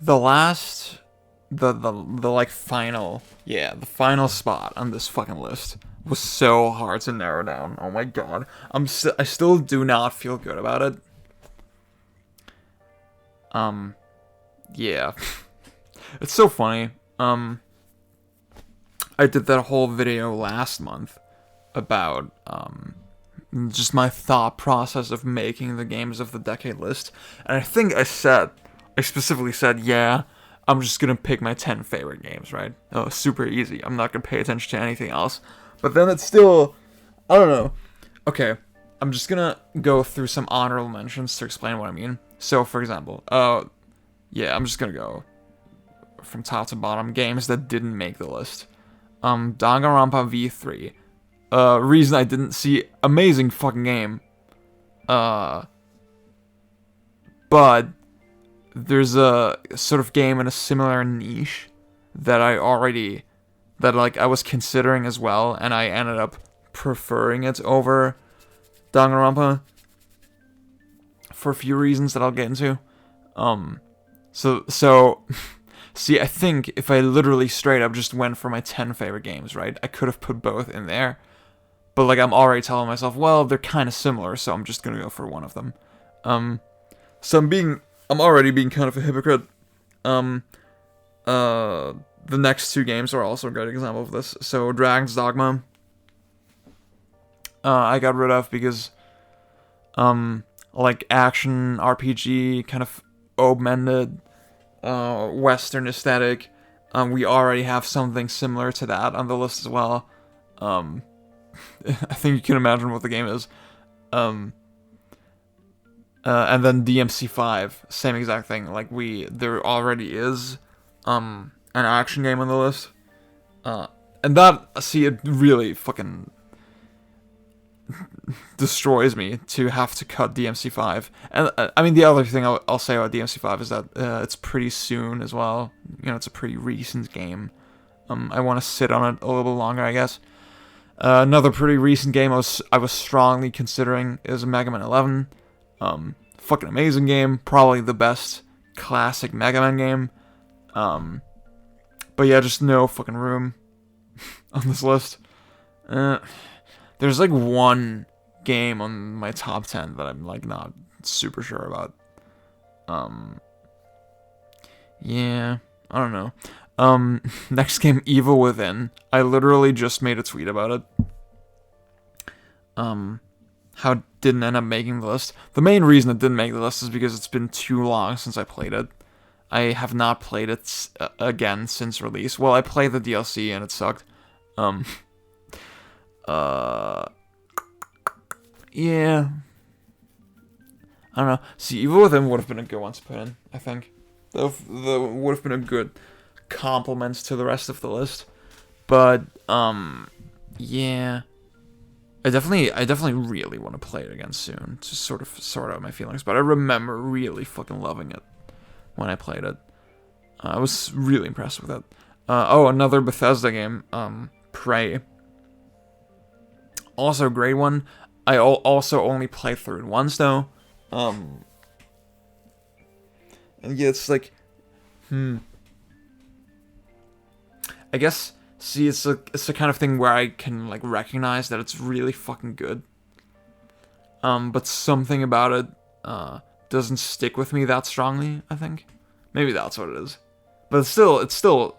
the last, the like final, the final spot on this fucking list was so hard to narrow down. Oh my god, I still do not feel good about it. Yeah, it's so funny. I did that whole video last month about just my thought process of making the games of the decade list, and I think I specifically said, yeah, I'm just gonna pick my 10 favorite games, right? Oh, super easy. I'm not gonna pay attention to anything else. But then it's still, I don't know. Okay, I'm just gonna go through some honorable mentions to explain what I mean. So, for example, yeah, I'm just gonna go from top to bottom. Games that didn't make the list. Danganronpa V3. Reason I didn't see, amazing fucking game. But there's a sort of game in a similar niche that I was considering as well, and I ended up preferring it over Danganronpa for a few reasons that I'll get into. So see, I think if I literally straight up just went for my 10 favorite games, right, I could have put both in there. But, like, I'm already telling myself, well, they're kind of similar, so I'm just gonna go for one of them. So I'm already being kind of a hypocrite. The next two games are also a great example of this. So, Dragon's Dogma, I got rid of because, like, action, RPG, kind of open-ended, Western aesthetic. We already have something similar to that on the list as well. I think you can imagine what the game is. And then DMC5, same exact thing. Like, there already is, an action game on the list. And that, see, it really fucking destroys me to have to cut DMC5. And, I mean, the other thing I'll say about DMC5 is that, it's pretty soon as well. You know, it's a pretty recent game. I want to sit on it a little longer, I guess. Another pretty recent game I was strongly considering is Megaman 11. Fucking amazing game. Probably the best classic Megaman game. But yeah, just no fucking room on this list. There's like one game on my top 10 that I'm like not super sure about. Yeah, I don't know. Next game, Evil Within. I literally just made a tweet about it. How it didn't end up making the list. The main reason it didn't make the list is because it's been too long since I played it. I have not played it again since release. Well, I played the DLC and it sucked. Yeah. I don't know. See, Evil Within would have been a good one to put in, I think. That would have been a good compliments to the rest of the list. But yeah, I definitely really want to play it again soon to sort out my feelings. But I remember really fucking loving it when I played it. I was really impressed with it. Another Bethesda game, Prey. Also a great one. I also only played through it once though. And yeah, it's like, I guess, see, it's the kind of thing where I can, like, recognize that it's really fucking good. But something about it, doesn't stick with me that strongly, I think. Maybe that's what it is. But it's still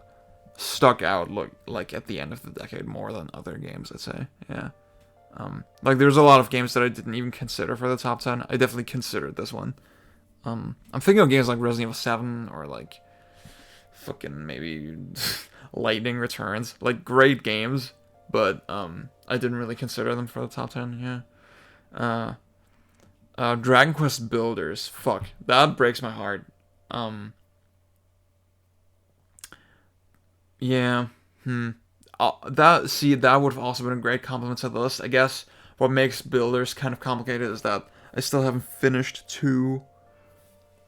stuck out, like, at the end of the decade more than other games, I'd say, yeah. Like, there's a lot of games that I didn't even consider for the top 10. I definitely considered this one. I'm thinking of games like Resident Evil 7, or, like, fucking maybe Lightning Returns. Like, great games, but I didn't really consider them for the top 10, yeah. Dragon Quest Builders. Fuck. That breaks my heart. Yeah. That would have also been a great compliment to the list. I guess what makes Builders kind of complicated is that I still haven't finished 2.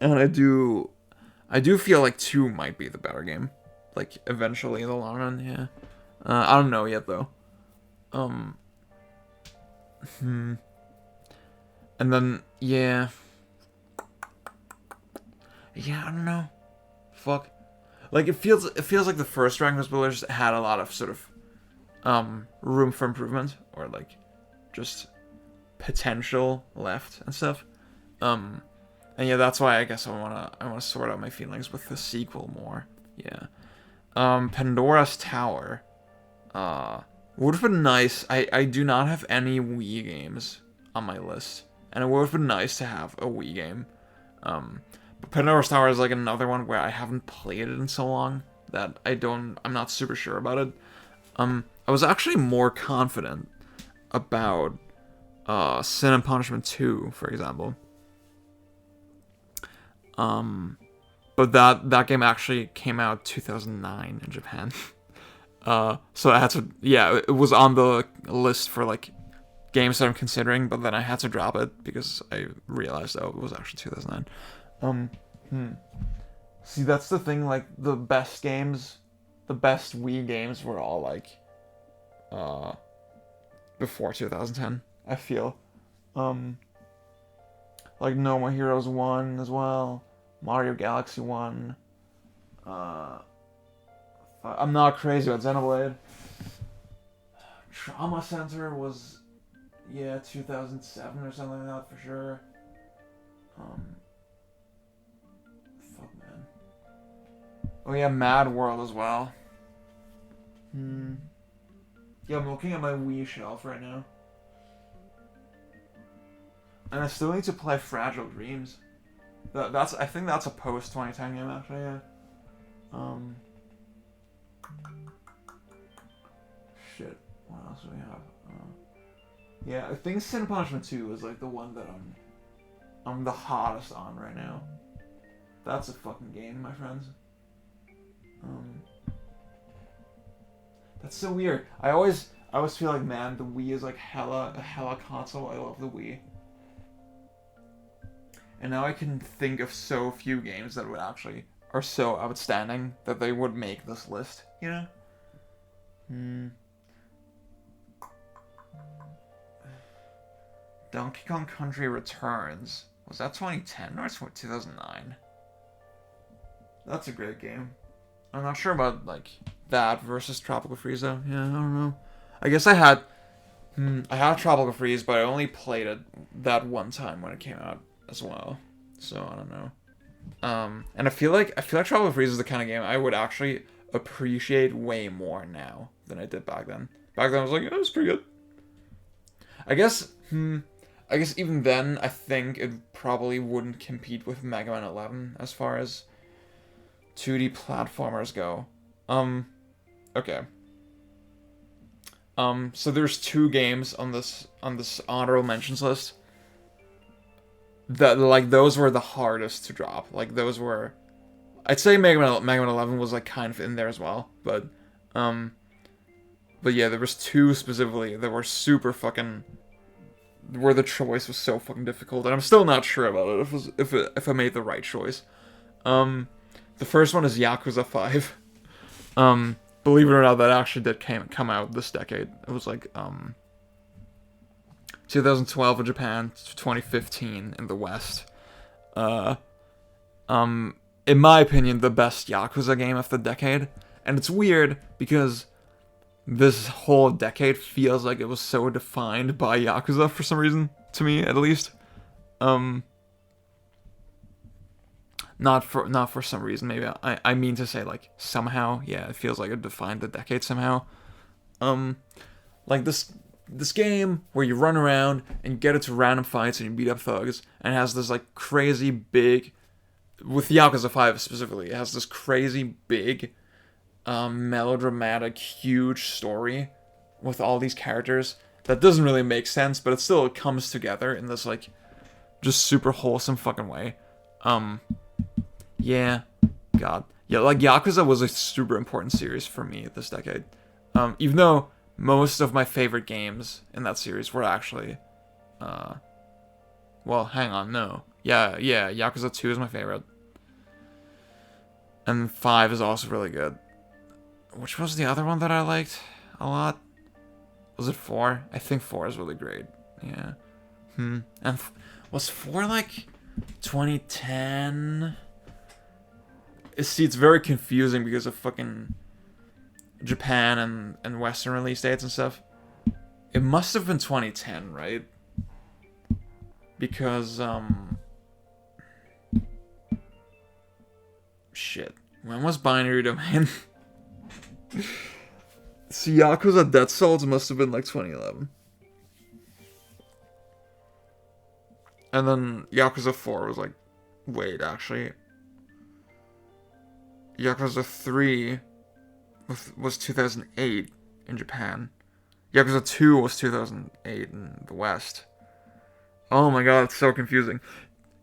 And I do feel like 2 might be the better game. Like, eventually in the long run, yeah. I don't know yet, though. And then, yeah. Yeah, I don't know. fuck? Like, it feels like the first Dragon Quest Builders had a lot of sort of room for improvement, or like just potential left and stuff. And yeah, that's why I guess I wanna sort out my feelings with the sequel more. Yeah. Pandora's Tower. Would have been nice. I do not have any Wii games on my list, and it would have been nice to have a Wii game. But Pandora's Tower is like another one where I haven't played it in so long that I'm not super sure about it. I was actually more confident about Sin and Punishment 2, for example. But that game actually came out 2009 in Japan. So I had to, yeah, it was on the list for like games that I'm considering, but then I had to drop it because I realized that it was actually 2009. See, that's the thing, like, the best Wii games were all, like, before 2010, I feel. Like, No More Heroes 1 as well, Mario Galaxy 1, I'm not crazy about Xenoblade. Trauma Center was, yeah, 2007 or something like that, for sure. Fuck, man. Oh yeah, Mad World as well. Yeah, I'm looking at my Wii shelf right now. And I still need to play Fragile Dreams. I think that's a post-2010 game, actually, yeah. Shit, what else do we have? Yeah, I think Sin and Punishment 2 is like the one that I'm the hottest on right now. That's a fucking game, my friends. That's so weird. I always feel like, man, the Wii is like a hella console. I love the Wii. And now I can think of so few games that would actually are so outstanding that they would make this list, you know? Donkey Kong Country Returns. Was that 2010 or 2009? That's a great game. I'm not sure about, like, that versus Tropical Freeze, though. Yeah, I don't know. I guess I had Tropical Freeze, but I only played it that one time when it came out as well. So, I don't know. And I feel like Tropical Freeze is the kind of game I would actually appreciate way more now than I did back then. Back then I was like, yeah, it was pretty good. I guess even then, I think it probably wouldn't compete with Megaman 11 as far as 2D platformers go. Okay. So there's two games on this honorable mentions list that, like, those were the hardest to drop. Like, those were, I'd say Megaman 11 was, like, kind of in there as well, but yeah, there was two specifically that were super fucking, where the choice was so fucking difficult, and I'm still not sure about it if I made the right choice. The first one is Yakuza 5. Believe it or not, that actually did come out this decade. It was like 2012 in Japan, 2015 in the West. In my opinion, the best Yakuza game of the decade. And it's weird because this whole decade feels like it was so defined by Yakuza for some reason, to me at least. Not for some reason, maybe I mean to say, like, somehow, yeah, it feels like it defined the decade somehow. Like this game where you run around and get into random fights and you beat up thugs, and it has this, like, crazy big, with Yakuza 5 specifically, it has this crazy big, melodramatic, huge story with all these characters that doesn't really make sense, but it still comes together in this, like, just super wholesome fucking way. Yeah, God. Yeah, like, Yakuza was a super important series for me this decade. Even though most of my favorite games in that series were actually, well, hang on, no. Yeah, Yakuza 2 is my favorite. And 5 is also really good. Which was the other one that I liked a lot? Was it 4? I think 4 is really great. Yeah. And was 4 like 2010? see, it's very confusing because of fucking Japan and Western release dates and stuff. It must have been 2010, right? Because, shit. When was Binary Domain? See, Yakuza Dead Souls must have been like 2011. And then Yakuza 4 was like, wait, actually. Yakuza 3 was 2008 in Japan. Yakuza 2 was 2008 in the West. Oh my god, it's so confusing.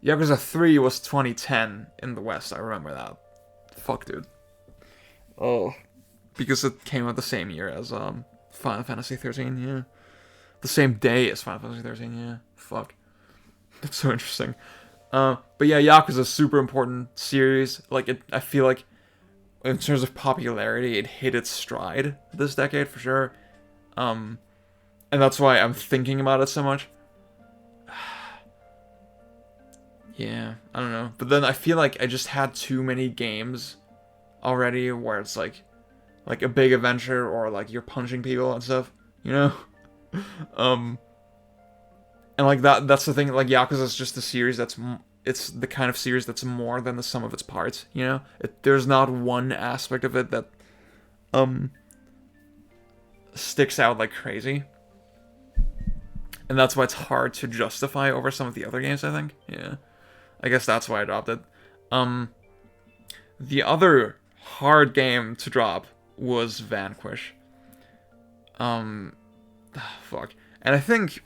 Yakuza 3 was 2010 in the West, I remember that. Fuck, dude. Oh. Because it came out the same year as Final Fantasy 13, yeah. The same day as Final Fantasy 13, yeah. Fuck. That's so interesting. But yeah, Yakuza is a super important series. Like, I feel like, in terms of popularity, it hit its stride this decade, for sure. And that's why I'm thinking about it so much. Yeah, I don't know. But then I feel like I just had too many games already where it's like a big adventure or like you're punching people and stuff, you know? And like that's the thing, like Yakuza is just a series it's the kind of series that's more than the sum of its parts, you know? There's not one aspect of it that sticks out like crazy. And that's why it's hard to justify over some of the other games, I think. Yeah. I guess that's why I dropped it. The other hard game to drop was Vanquish. Fuck. And I think...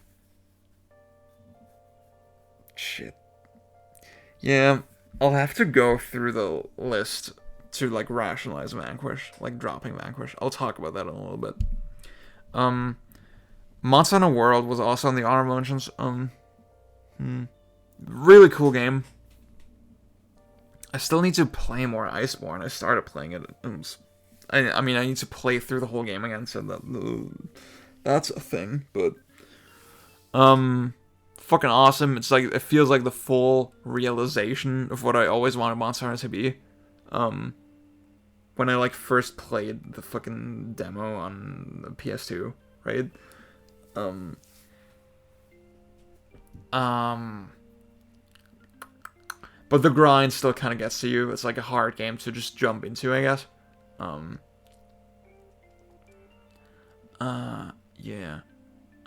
Shit. Yeah, I'll have to go through the list to, like, rationalize Vanquish. Like, dropping Vanquish. I'll talk about that in a little bit. Monster Hunter World was also on the honorable mentions. Really cool game. I still need to play more Iceborne. I started playing it. I mean, I need to play through the whole game again, so that's a thing. But fucking awesome. It's like, it feels like the full realization of what I always wanted Monster Hunter to be. When I like first played the fucking demo on the PS2, right? But the grind still kind of gets to you. It's like a hard game to just jump into, I guess. Yeah.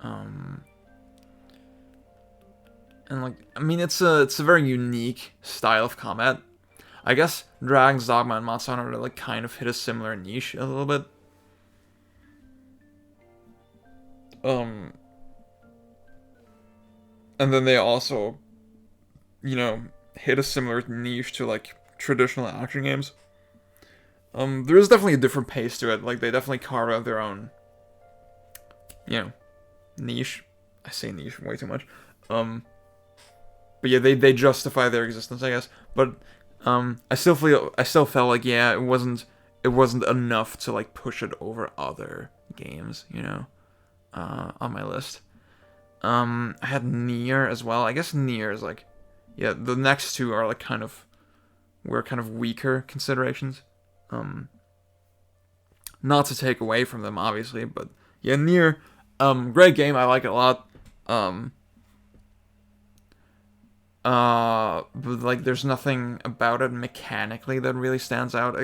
And like, I mean, it's a very unique style of combat. I guess Dragon's Dogma and Monster Hunter like kind of hit a similar niche a little bit. And then they also, you know, hit a similar niche to like traditional action games. There is definitely a different pace to it. Like, they definitely carve out their own, you know, niche. I say niche way too much. But yeah, they justify their existence, I guess. But I still felt like, yeah, it wasn't enough to like push it over other games, you know, on my list. I had Nier as well. I guess Nier is like, yeah, the next two are like kind of weaker considerations. Not to take away from them, obviously, but yeah, Nier, great game. I like it a lot. But like, there's nothing about it mechanically that really stands out.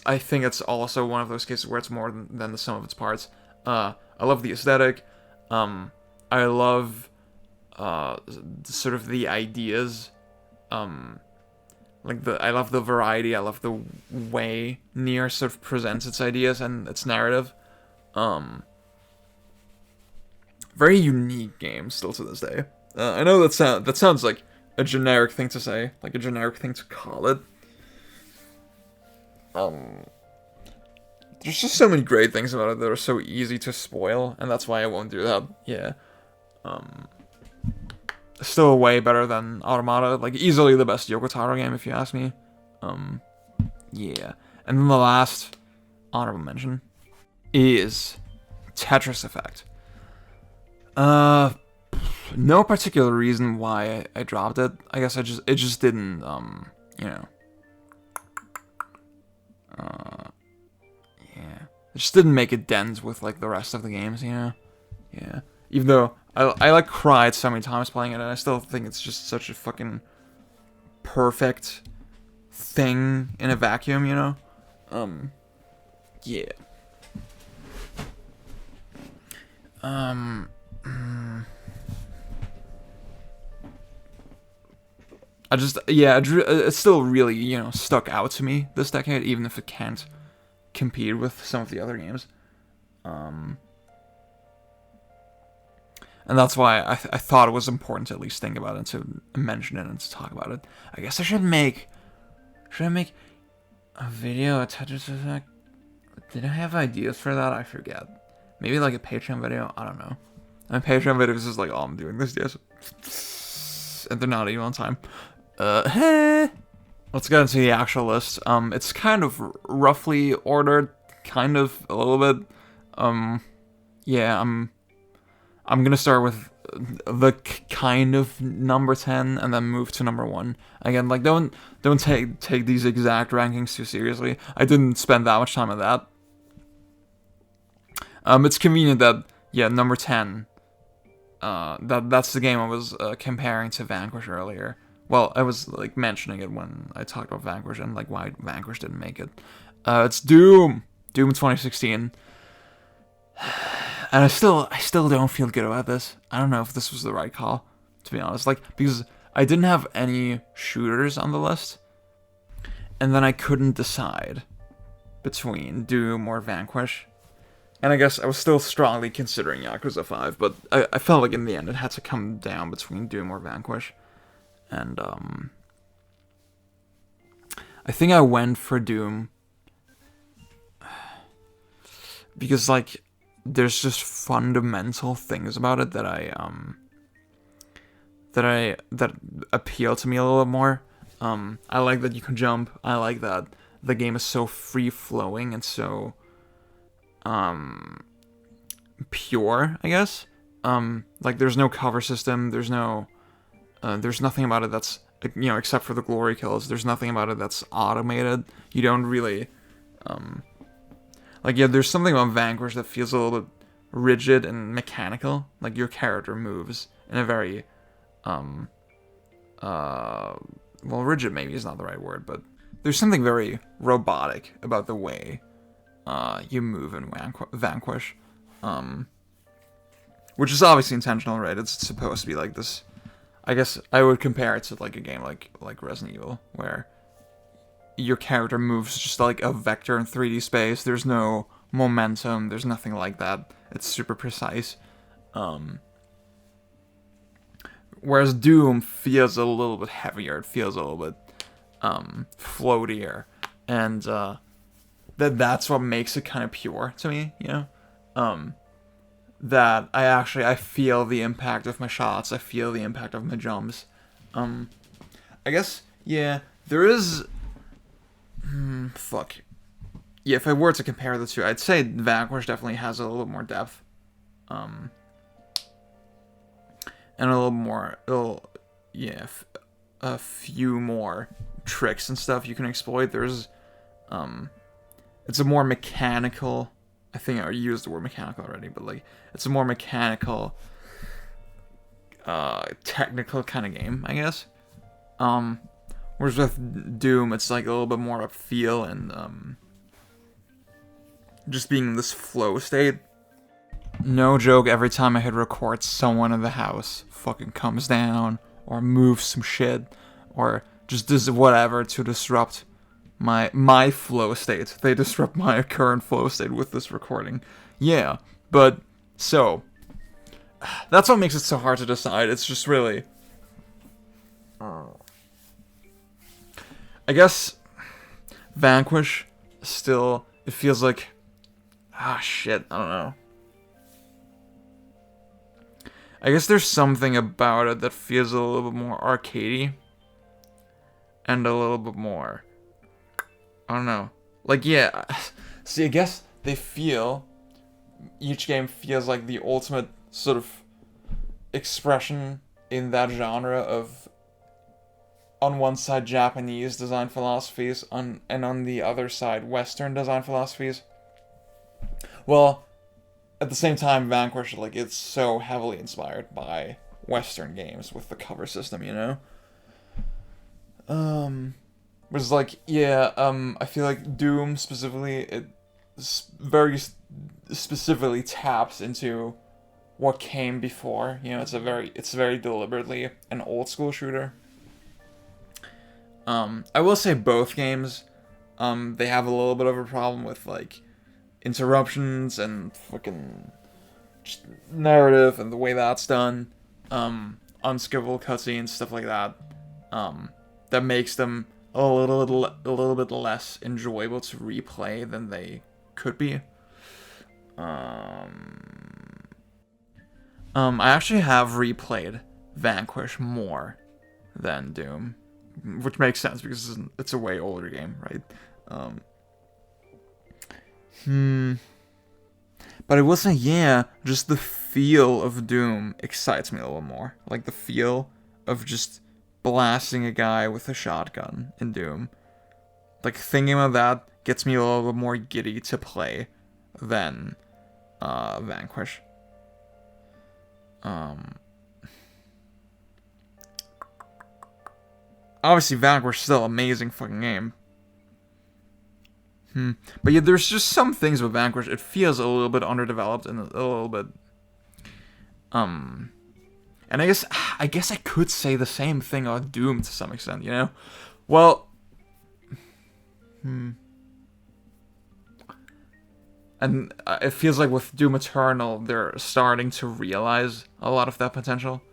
I think it's also one of those cases where it's more than the sum of its parts. I love the aesthetic. I love sort of the ideas. I love the variety. I love the way Nier sort of presents its ideas and its narrative. Very unique game still to this day. I know that sounds like a generic thing to say, like a generic thing to call it. There's just so many great things about it that are so easy to spoil, and that's why I won't do that. Yeah. Still way better than Automata. Like, easily the best Yoko Taro game, if you ask me. Yeah. And then the last honorable mention is Tetris Effect. No particular reason why I dropped it. I guess it just didn't, you know, It just didn't make a dent with like the rest of the games, you know? Yeah. Even though I like cried so many times playing it, and I still think it's just such a fucking perfect thing in a vacuum, you know? Yeah. It's still really, you know, stuck out to me this decade, even if it can't compete with some of the other games. And that's why I thought it was important to at least think about it, to mention it, and to talk about it. I guess I should make a video attached to that. Did I have ideas for that? I forget. Maybe like a Patreon video? I don't know. My Patreon videos is like all I'm doing these days. And they're not even on time. Let's get into the actual list. It's kind of roughly ordered, kind of a little bit. Yeah, I'm gonna start with the kind of number 10 and then move to number 1. Again, like don't take these exact rankings too seriously. I didn't spend that much time on that. It's convenient that, yeah, number 10, that's the game I was comparing to Vanquish earlier. Well, I was like mentioning it when I talked about Vanquish and like why Vanquish didn't make it. It's Doom 2016. And I still don't feel good about this. I don't know if this was the right call, to be honest. Like, because I didn't have any shooters on the list, and then I couldn't decide between Doom or Vanquish. And I guess I was still strongly considering Yakuza 5, but I felt like in the end it had to come down between Doom or Vanquish. And I think I went for Doom because, like, there's just fundamental things about it that that appeal to me a little bit more. I like that you can jump. I like that the game is so free flowing and so pure, I guess. Like there's no cover system. There's nothing about it that's, you know, except for the glory kills. There's nothing about it that's automated. You don't really like, yeah, there's something about Vanquish that feels a little bit rigid and mechanical. Like, your character moves in a very, well, rigid maybe is not the right word, but there's something very robotic about the way, you move in Vanquish. Which is obviously intentional, right? It's supposed to be like this. I guess I would compare it to, like, a game like Resident Evil, where your character moves just like a vector in 3D space. There's no momentum. There's nothing like that. It's super precise. Whereas Doom feels a little bit heavier. It feels a little bit floatier. And that's what makes it kind of pure to me, you know? That I feel the impact of my shots. I feel the impact of my jumps. I guess, yeah, there is... fuck. Yeah, if I were to compare the two, I'd say Vanquish definitely has a little more depth. And a little more, a few more tricks and stuff you can exploit. There's, it's a more mechanical, I think I used the word mechanical already, but, like, it's a more mechanical, technical kind of game, I guess. Whereas with Doom, it's like a little bit more of a feel and just being in this flow state. No joke, every time I hit record, someone in the house fucking comes down or moves some shit or just does whatever to disrupt my flow state. They disrupt my current flow state with this recording. Yeah, but so that's what makes it so hard to decide. It's just really... I guess Vanquish still, it feels like, shit, I don't know. I guess there's something about it that feels a little bit more arcadey and a little bit more, I don't know. Like, yeah, see, I guess each game feels like the ultimate sort of expression in that genre of, on one side, Japanese design philosophies, and on the other side, Western design philosophies. Well, at the same time, Vanquish, like, it's so heavily inspired by Western games with the cover system, you know? Was like, yeah, I feel like Doom specifically, it very specifically taps into what came before. You know, it's very deliberately an old school shooter. I will say both games, they have a little bit of a problem with like interruptions and fucking just narrative and the way that's done, unskippable cutscenes, stuff like that, that makes them a little bit less enjoyable to replay than they could be. I actually have replayed Vanquish more than Doom, which makes sense because it's a way older game, right? But I will say, yeah, just the feel of Doom excites me a little more. Like the feel of just blasting a guy with a shotgun in Doom. Like thinking about that gets me a little bit more giddy to play than Vanquish. Obviously, Vanquish is still an amazing fucking game. But yeah, there's just some things with Vanquish. It feels a little bit underdeveloped and a little bit, and I guess I could say the same thing about Doom to some extent. You know, well, and it feels like with Doom Eternal, they're starting to realize a lot of that potential,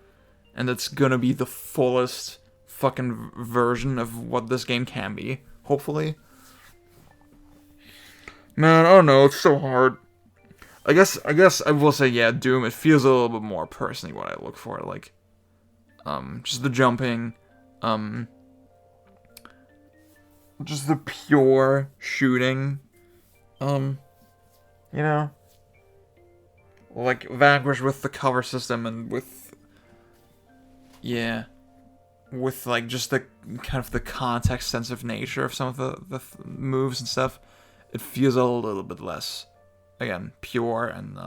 and it's gonna be the fullest fucking version of what this game can be. Hopefully. Man, I don't know, it's so hard. I guess I will say, yeah, Doom, it feels a little bit more personally what I look for, like, just the jumping, just the pure shooting, you know, like Vanquish with the cover system and with, yeah, with, like, just the, kind of the context-sensitive nature of some of the moves and stuff. It feels a little bit less, again, pure and,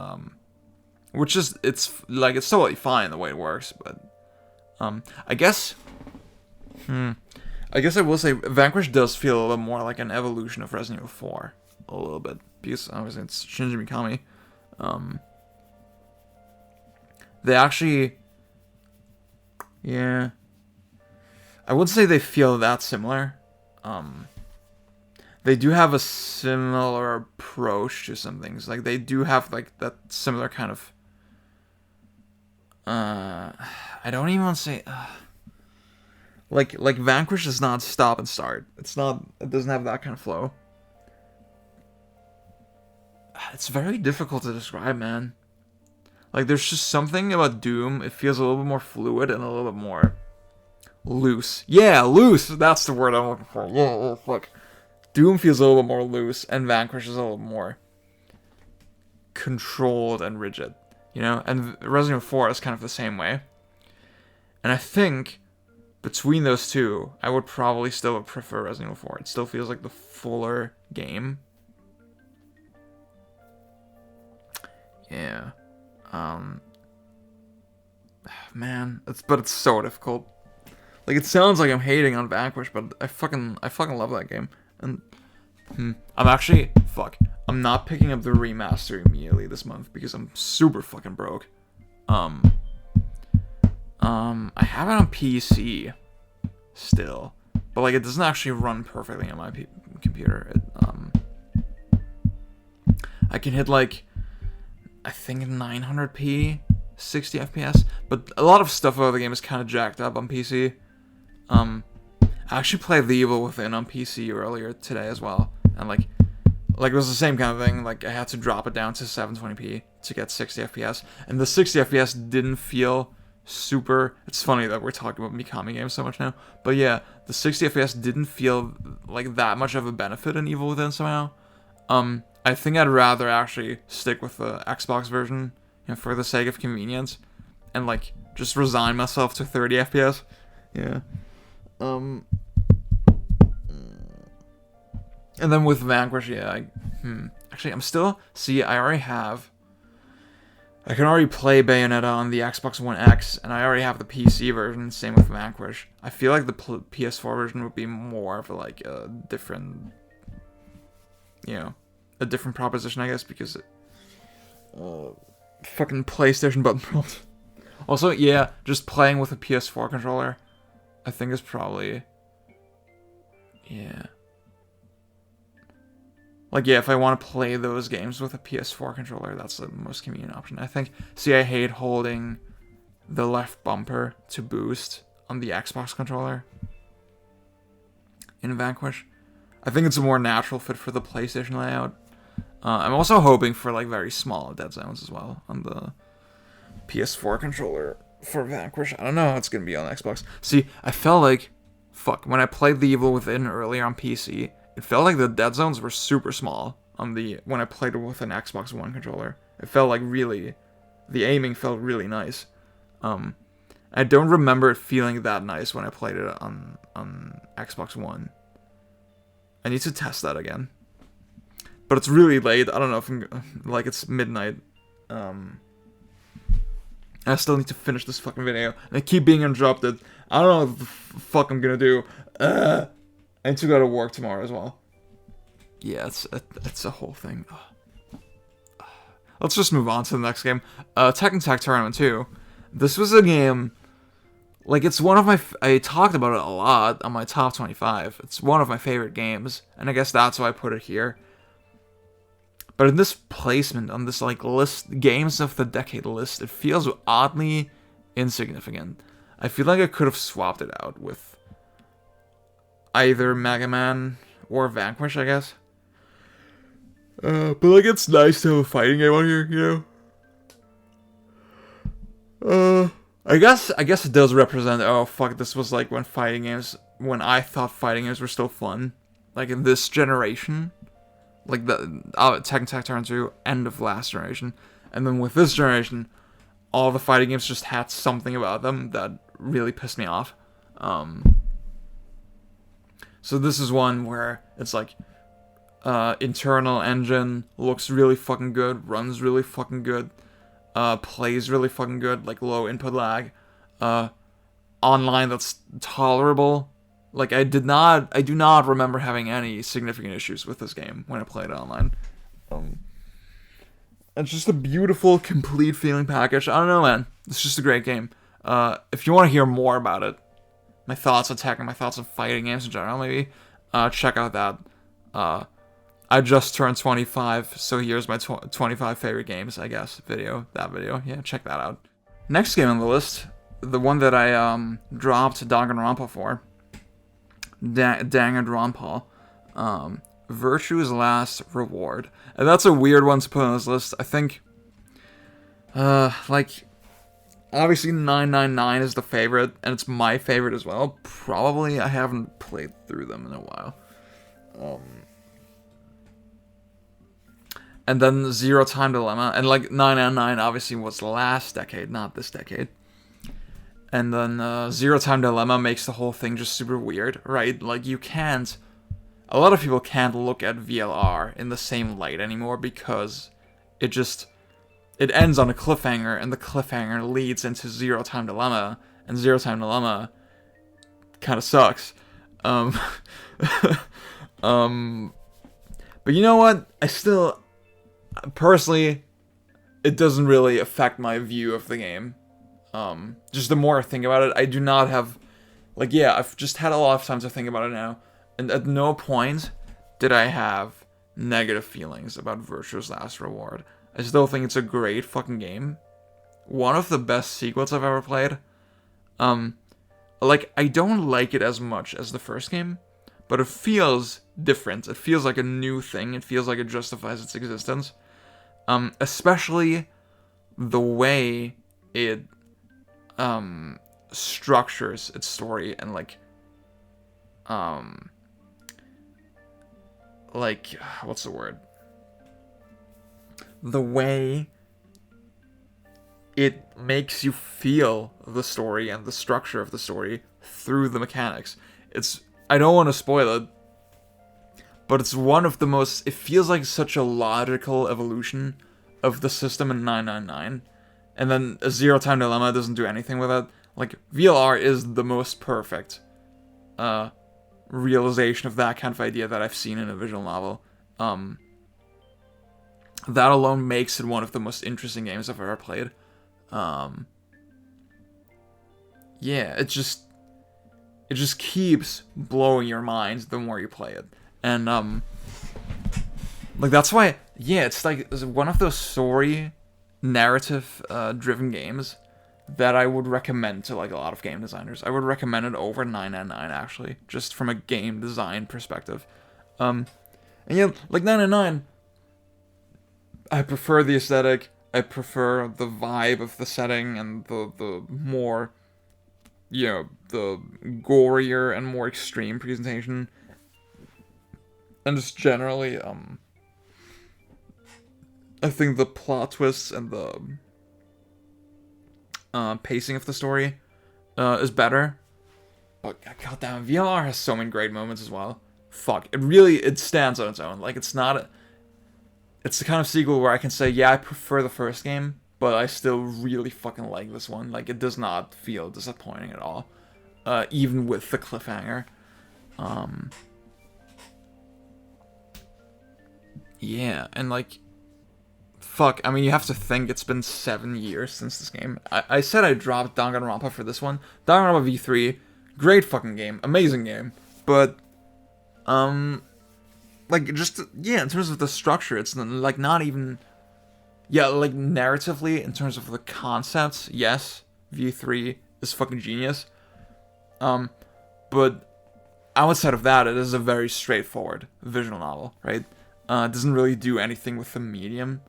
which is, it's totally fine the way it works, but, I guess I will say Vanquish does feel a little more like an evolution of Resident Evil 4, a little bit, because obviously it's Shinji Mikami. They actually, yeah, I wouldn't say they feel that similar, they do have a similar approach to some things. Like, they do have, like, that similar kind of... I don't even want to say... Like, Vanquish does not stop and start. It doesn't have that kind of flow. It's very difficult to describe, man. Like, there's just something about Doom. It feels a little bit more fluid and a little bit more... loose. Yeah, loose! That's the word I'm looking for. Yeah, fuck. Doom feels a little bit more loose, and Vanquish is a little more controlled and rigid, you know? And Resident Evil 4 is kind of the same way. And I think, between those two, I would probably still prefer Resident Evil 4. It still feels like the fuller game. Yeah. Man, it's so difficult. Like, it sounds like I'm hating on Vanquish, but I fucking love that game. And I'm not picking up the remaster immediately this month because I'm super fucking broke. I have it on PC still, but like it doesn't actually run perfectly on my computer. I can hit like I think 900p, 60 FPS, but a lot of stuff about the game is kind of jacked up on PC. I actually played The Evil Within on PC earlier today as well, and like it was the same kind of thing. Like I had to drop it down to 720p to get 60 FPS, and the 60 FPS didn't feel super. It's funny that we're talking about Mikami games so much now, but yeah, the 60 FPS didn't feel like that much of a benefit in Evil Within somehow. I think I'd rather actually stick with the Xbox version, you know, for the sake of convenience, and like just resign myself to 30 FPS. Yeah. And then with Vanquish, yeah, Actually, I'm still... See, I already have... I can already play Bayonetta on the Xbox One X, and I already have the PC version, same with Vanquish. I feel like the PS4 version would be more of like a different... You know, a different proposition, I guess, because... fucking PlayStation button prompt. Also, yeah, just playing with a PS4 controller, I think is probably... Yeah. Like, yeah, if I want to play those games with a PS4 controller, that's the most convenient option, I think. See, I hate holding the left bumper to boost on the Xbox controller in Vanquish. I think it's a more natural fit for the PlayStation layout. I'm also hoping for, like, very small dead zones as well on the PS4 controller for Vanquish. I don't know how it's going to be on Xbox. See, I felt like... Fuck, when I played The Evil Within earlier on PC... It felt like the dead zones were super small on when I played it with an Xbox One controller. It felt like really, the aiming felt really nice. I don't remember it feeling that nice when I played it on Xbox One. I need to test that again. But it's really late. I don't know if like it's midnight. I still need to finish this fucking video. And I keep being interrupted. I don't know what the fuck I'm gonna do. I need to go to work tomorrow as well. Yeah, it's a whole thing. Let's just move on to the next game. Tekken Tag Tournament 2. This was a game... Like, it's one of my... I talked about it a lot on my top 25. It's one of my favorite games. And I guess that's why I put it here. But in this placement, on this, like, list... Games of the Decade list, it feels oddly insignificant. I feel like I could have swapped it out with... either Megaman or Vanquish, I guess. But like, it's nice to have a fighting game on here, you know? I guess it does represent, oh fuck, this was like when I thought fighting games were still fun. Like in this generation. Like the Tekken Tag Tournament 2, end of last generation. And then with this generation, all the fighting games just had something about them that really pissed me off. So this is one where it's like, internal engine, looks really fucking good, runs really fucking good, plays really fucking good, like low input lag, online that's tolerable. Like I do not remember having any significant issues with this game when I played it online. It's just a beautiful, complete feeling package. I don't know, man. It's just a great game. If you want to hear more about it, my thoughts on Tekken, my thoughts on fighting games in general, maybe, check out that. I just turned 25, so here's my 25 favorite games, I guess, video. Yeah, check that out. Next game on the list, the one that I dropped Danganronpa for, Danganronpa, Virtue's Last Reward. And that's a weird one to put on this list. I think, like... Obviously, 999 is the favorite, and it's my favorite as well. Probably, I haven't played through them in a while. And then Zero Time Dilemma, and like 999 obviously was last decade, not this decade. And then Zero Time Dilemma makes the whole thing just super weird, right? Like you can't... A lot of people can't look at VLR in the same light anymore because it ends on a cliffhanger, and the cliffhanger leads into Zero Time Dilemma, and Zero Time Dilemma kind of sucks. But you know what? I still, personally, it doesn't really affect my view of the game. Just the more I think about it, I do not have, like, yeah, I've just had a lot of time to think about it now, and at no point did I have negative feelings about Virtue's Last Reward. I still think it's a great fucking game. One of the best sequels I've ever played. Like, I don't like it as much as the first game, but it feels different. It feels like a new thing. It feels like it justifies its existence. Especially the way it structures its story and like what's the word? The way it makes you feel the story and the structure of the story through the mechanics. I don't want to spoil it, but it's one of the most, it feels like such a logical evolution of the system in 999, and then a Zero Time Dilemma doesn't do anything with it. Like, VLR is the most perfect realization of that kind of idea that I've seen in a visual novel. That alone makes it one of the most interesting games I've ever played. Yeah, it just keeps blowing your mind the more you play it. And, like, that's why, yeah, it's like one of those story, narrative, driven games that I would recommend to, like, a lot of game designers. I would recommend it over 999, actually, just from a game design perspective. And yeah, like, 999, I prefer the aesthetic, I prefer the vibe of the setting, and the more, you know, the gorier and more extreme presentation. And just generally, I think the plot twists and the pacing of the story is better. But goddamn, VLR has so many great moments as well. Fuck, it stands on its own. Like, it's not... It's the kind of sequel where I can say, yeah, I prefer the first game, but I still really fucking like this one. Like, it does not feel disappointing at all. Even with the cliffhanger. Yeah, and like... Fuck, I mean, you have to think it's been 7 years since this game. I said I dropped Danganronpa for this one. Danganronpa V3, great fucking game, amazing game. But, like, just, yeah, in terms of the structure, it's, like, not even... Yeah, like, narratively, in terms of the concepts, yes, V3 is fucking genius. But outside of that, it is a very straightforward visual novel, right? It doesn't really do anything with the medium.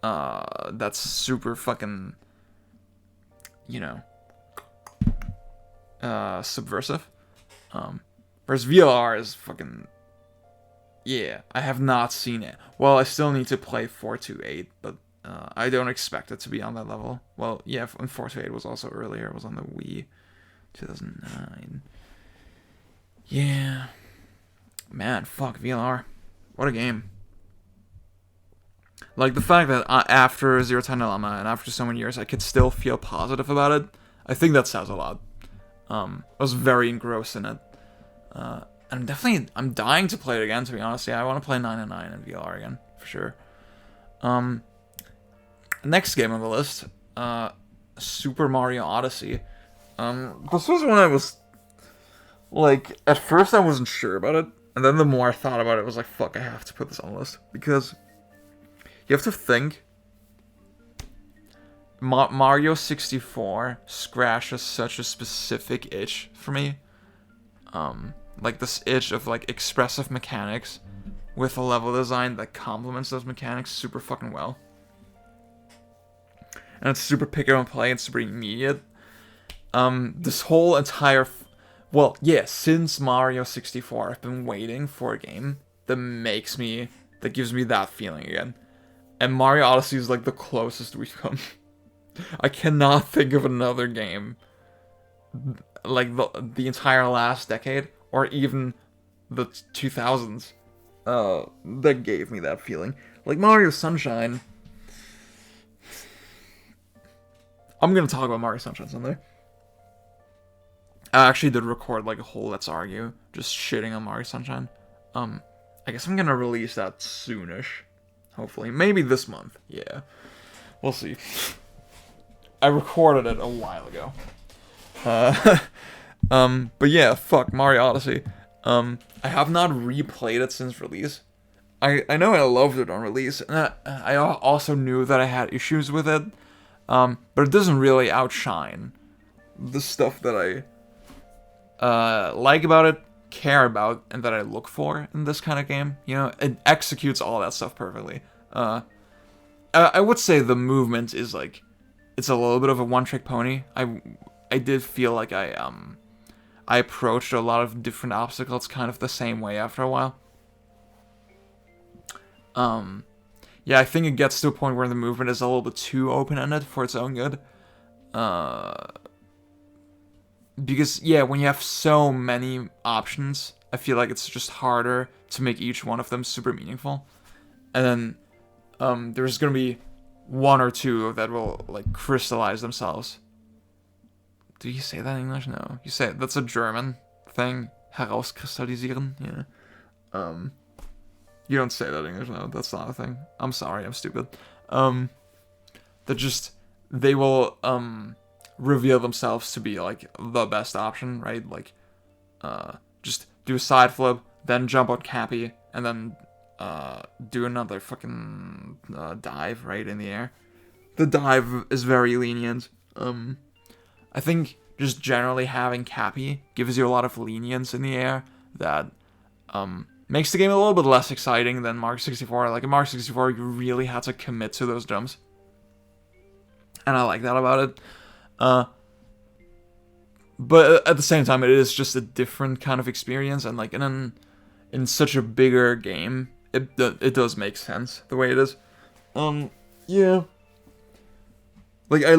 That's super fucking, you know, subversive. Whereas VLR is fucking, yeah, I have not seen it. Well, I still need to play 428, but I don't expect it to be on that level. Well, yeah, and 428 was also earlier. It was on the Wii, 2009. Yeah. Man, fuck, VLR. What a game. Like, the fact that after Zero Time Dilemma and after so many years, I could still feel positive about it, I think that says a lot. I was very engrossed in it. And I'm dying to play it again, to be honest. Yeah, I want to play 999 and VR again, for sure. Next game on the list, Super Mario Odyssey. This was when I was, like, at first I wasn't sure about it, and then the more I thought about it, I was like, fuck, I have to put this on the list, because you have to think, Mario 64 scratches such a specific itch for me. Like, this itch of, like, expressive mechanics with a level design that complements those mechanics super fucking well. And it's super pick up and play and super immediate. This whole entire... Well, yeah, since Mario 64, I've been waiting for a game that gives me that feeling again. And Mario Odyssey is, like, the closest we've come. I cannot think of another game, like, the entire last decade, or even the 2000s, that gave me that feeling. Like, Mario Sunshine... I'm gonna talk about Mario Sunshine someday. I actually did record, like, a whole Let's Argue, just shitting on Mario Sunshine. I guess I'm gonna release that soonish. Hopefully. Maybe this month. Yeah. We'll see. I recorded it a while ago. But yeah, fuck, Mario Odyssey. I have not replayed it since release. I know I loved it on release, and I also knew that I had issues with it. But it doesn't really outshine the stuff that I like about it, care about, and that I look for in this kind of game. You know, it executes all that stuff perfectly. I would say the movement is, like, it's a little bit of a one-trick pony. I did feel like I approached a lot of different obstacles kind of the same way after a while. Yeah, I think it gets to a point where the movement is a little bit too open-ended for its own good. Because, yeah, when you have so many options, I feel like it's just harder to make each one of them super meaningful. And then there's gonna be one or two that will like crystallize themselves. Do you say that in English? No, you say that's a German thing. Herauskristallisieren. Yeah. You don't say that in English. No, that's not a thing. I'm sorry. I'm stupid. They will reveal themselves to be like the best option, right? Like, just do a side flip, then jump on Cappy, and then do another fucking dive right in the air. The dive is very lenient. I think just generally having Cappy gives you a lot of lenience in the air that makes the game a little bit less exciting than Mario 64. Like in Mario 64, you really had to commit to those jumps, and I like that about it. But at the same time, it is just a different kind of experience, and like in such a bigger game, it does make sense the way it is. Yeah. Like that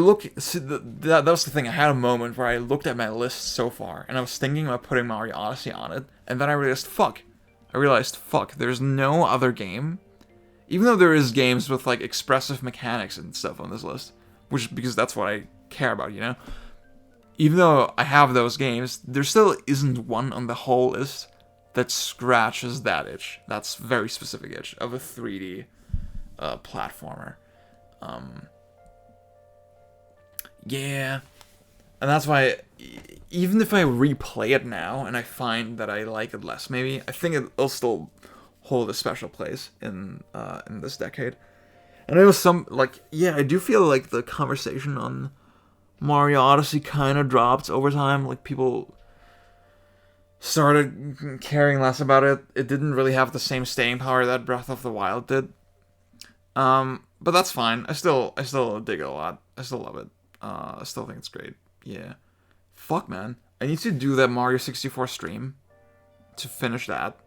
was the thing. I had a moment where I looked at my list so far, and I was thinking about putting Mario Odyssey on it, and then I realized, fuck, there's no other game, even though there is games with like expressive mechanics and stuff on this list, because that's what I care about, you know? Even though I have those games, there still isn't one on the whole list that scratches that itch, that's very specific itch, of a 3D platformer. Yeah. And that's why, even if I replay it now and I find that I like it less, maybe, I think it'll still hold a special place in this decade. And I know I do feel like the conversation on Mario Odyssey kind of dropped over time. Like, people started caring less about it. It didn't really have the same staying power that Breath of the Wild did. But that's fine. I still dig it a lot. I still love it. I still think it's great. Yeah. Fuck, man. I need to do that Mario 64 stream to finish that.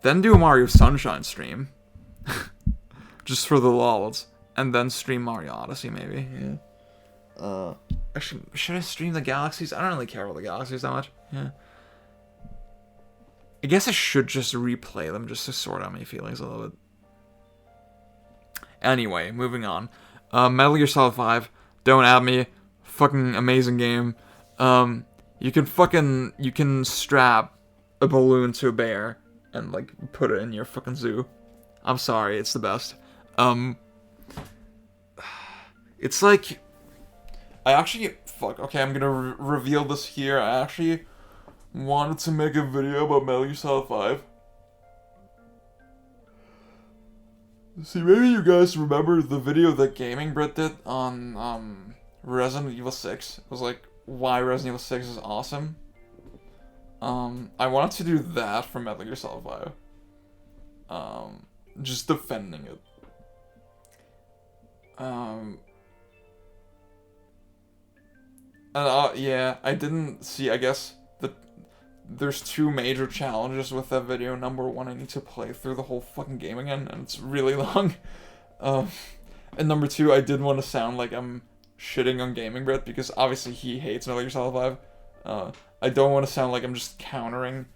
Then do a Mario Sunshine stream. Just for the lols. And then stream Mario Odyssey, maybe. Yeah. Actually, should I stream the Galaxies? I don't really care about the Galaxies that much. Yeah. I guess I should just replay them just to sort out my feelings a little bit. Anyway, moving on. Metal Gear Solid 5. Don't at me. Fucking amazing game. You can strap a balloon to a bear and like put it in your fucking zoo. I'm sorry, it's the best. It's like, okay, I'm gonna reveal this here. I actually wanted to make a video about Metal Gear Solid 5. See, maybe you guys remember the video that Gaming Brit did on Resident Evil 6. It was like, why Resident Evil 6 is awesome. I wanted to do that for Metal Gear Solid 5. Just defending it. Yeah, I didn't see, I guess, there's two major challenges with that video. Number one, I need to play through the whole fucking game again, and it's really long. And number two, I did want to sound like I'm shitting on Gaming Brit, because obviously he hates Metal Gear Solid 5. I don't want to sound like I'm just countering,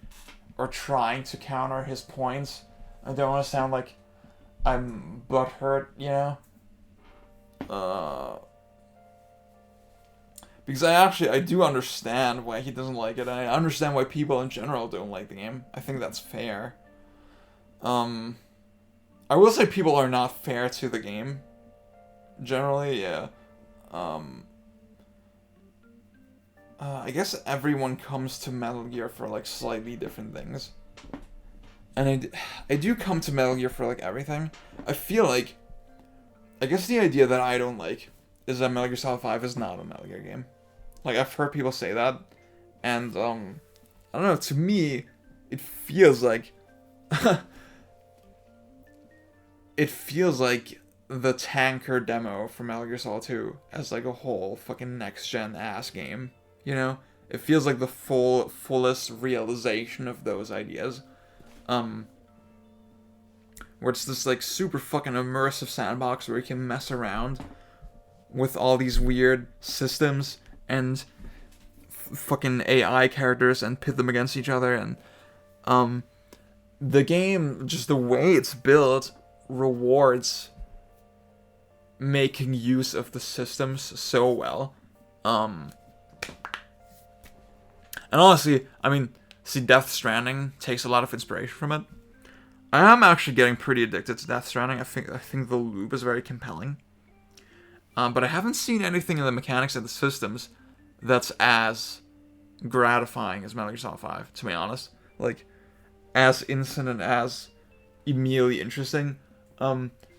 or trying to counter his points. I don't want to sound like I'm butthurt, you know? Because I do understand why he doesn't like it, and I understand why people in general don't like the game. I think that's fair. I will say people are not fair to the game. Generally, yeah. I guess everyone comes to Metal Gear for, like, slightly different things. And I do come to Metal Gear for, like, everything. I feel like, I guess the idea that I don't like is that Metal Gear Solid 5 is not a Metal Gear game. Like, I've heard people say that, and, I don't know, to me, it feels like, it feels like the tanker demo for Metal Gear Solid 2 as, like, a whole fucking next-gen ass game, you know? It feels like the fullest realization of those ideas, where it's this, like, super fucking immersive sandbox where you can mess around with all these weird systems and fucking AI characters and pit them against each other, and the game, just the way it's built, rewards making use of the systems so well. And honestly, I mean, see, Death Stranding takes a lot of inspiration from it. I am actually getting pretty addicted to Death Stranding. I think the loop is very compelling. But I haven't seen anything in the mechanics of the systems that's as gratifying as Metal Gear Solid 5, to be honest. Like, as instant and as immediately interesting.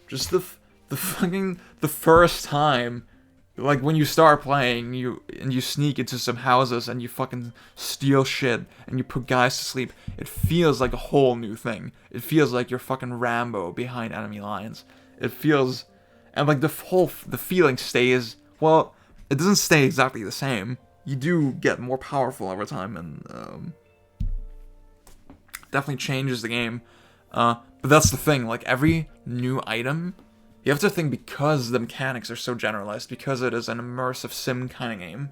Just the first time, like, when you start playing, you sneak into some houses and you fucking steal shit and you put guys to sleep, it feels like a whole new thing. It feels like you're fucking Rambo behind enemy lines. It feels, and like the feeling stays, well, it doesn't stay exactly the same. You do get more powerful over time, and definitely changes the game. But that's the thing, like, every new item, you have to think, because the mechanics are so generalized, because it is an immersive sim kind of game,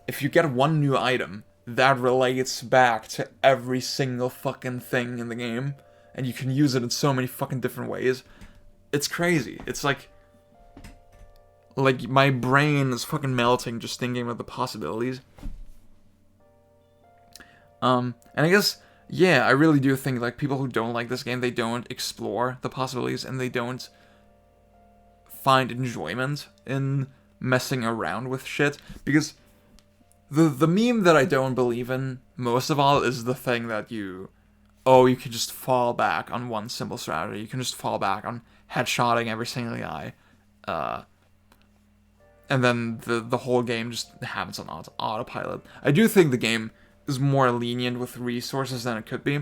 if you get one new item, that relates back to every single fucking thing in the game, and you can use it in so many fucking different ways. It's crazy. It's like my brain is fucking melting just thinking about the possibilities. And I guess, yeah, I really do think, like, people who don't like this game, they don't explore the possibilities, and they don't find enjoyment in messing around with shit, because the meme that I don't believe in most of all is the thing that you can just fall back on one simple strategy. You can just fall back on headshotting every single guy, and then the whole game just happens on autopilot. I do think the game is more lenient with resources than it could be.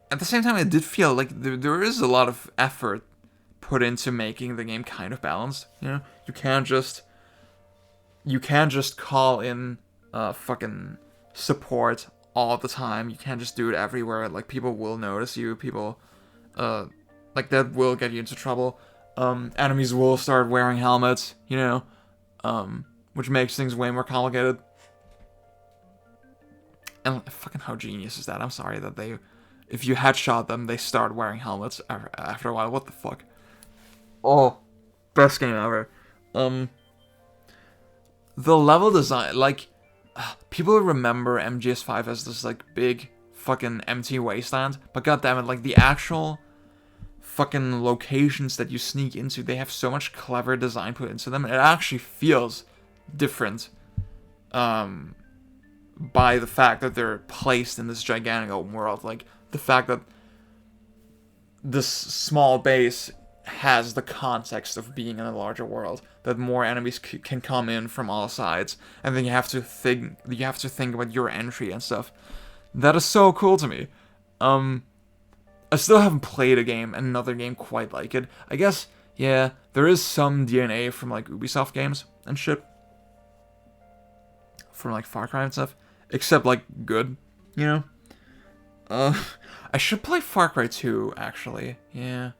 At the same time, it did feel like there is a lot of effort put into making the game kind of balanced. You know, you can't just call in fucking support all the time. You can't just do it everywhere. Like, people will notice you. People, like, that will get you into trouble. Enemies will start wearing helmets, you know, which makes things way more complicated. And fucking how genius is that? I'm sorry that if you headshot them, they start wearing helmets after a while. What the fuck? Oh, best game ever. The level design, like, people remember MGS5 as this, like, big fucking empty wasteland, but goddammit, like, the actual fucking locations that you sneak into, they have so much clever design put into them, and it actually feels different, by the fact that they're placed in this gigantic open world. Like, the fact that this small base has the context of being in a larger world, that more enemies can come in from all sides, and then you have to think about your entry and stuff. That is so cool to me. I still haven't played another game quite like it. I guess, yeah, there is some DNA from, like, Ubisoft games and shit, from, like, Far Cry and stuff, except, like, good, you know? I should play Far Cry 2, actually. Yeah.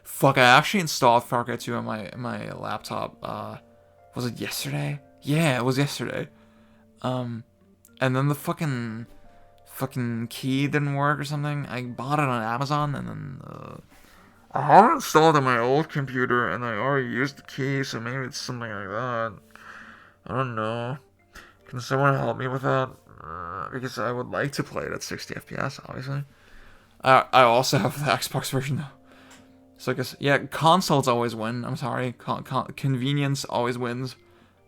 Fuck, I actually installed Far Cry 2 on my laptop. Was it yesterday? Yeah, it was yesterday. And then the fucking key didn't work or something. I bought it on Amazon, and then I haven't installed it on my old computer, and I already used the key, so maybe it's something like that. I don't know. Can someone help me with that? Because I would like to play it at 60 FPS, obviously. I also have the Xbox version, though. So I guess, yeah, consoles always win. I'm sorry. Convenience always wins.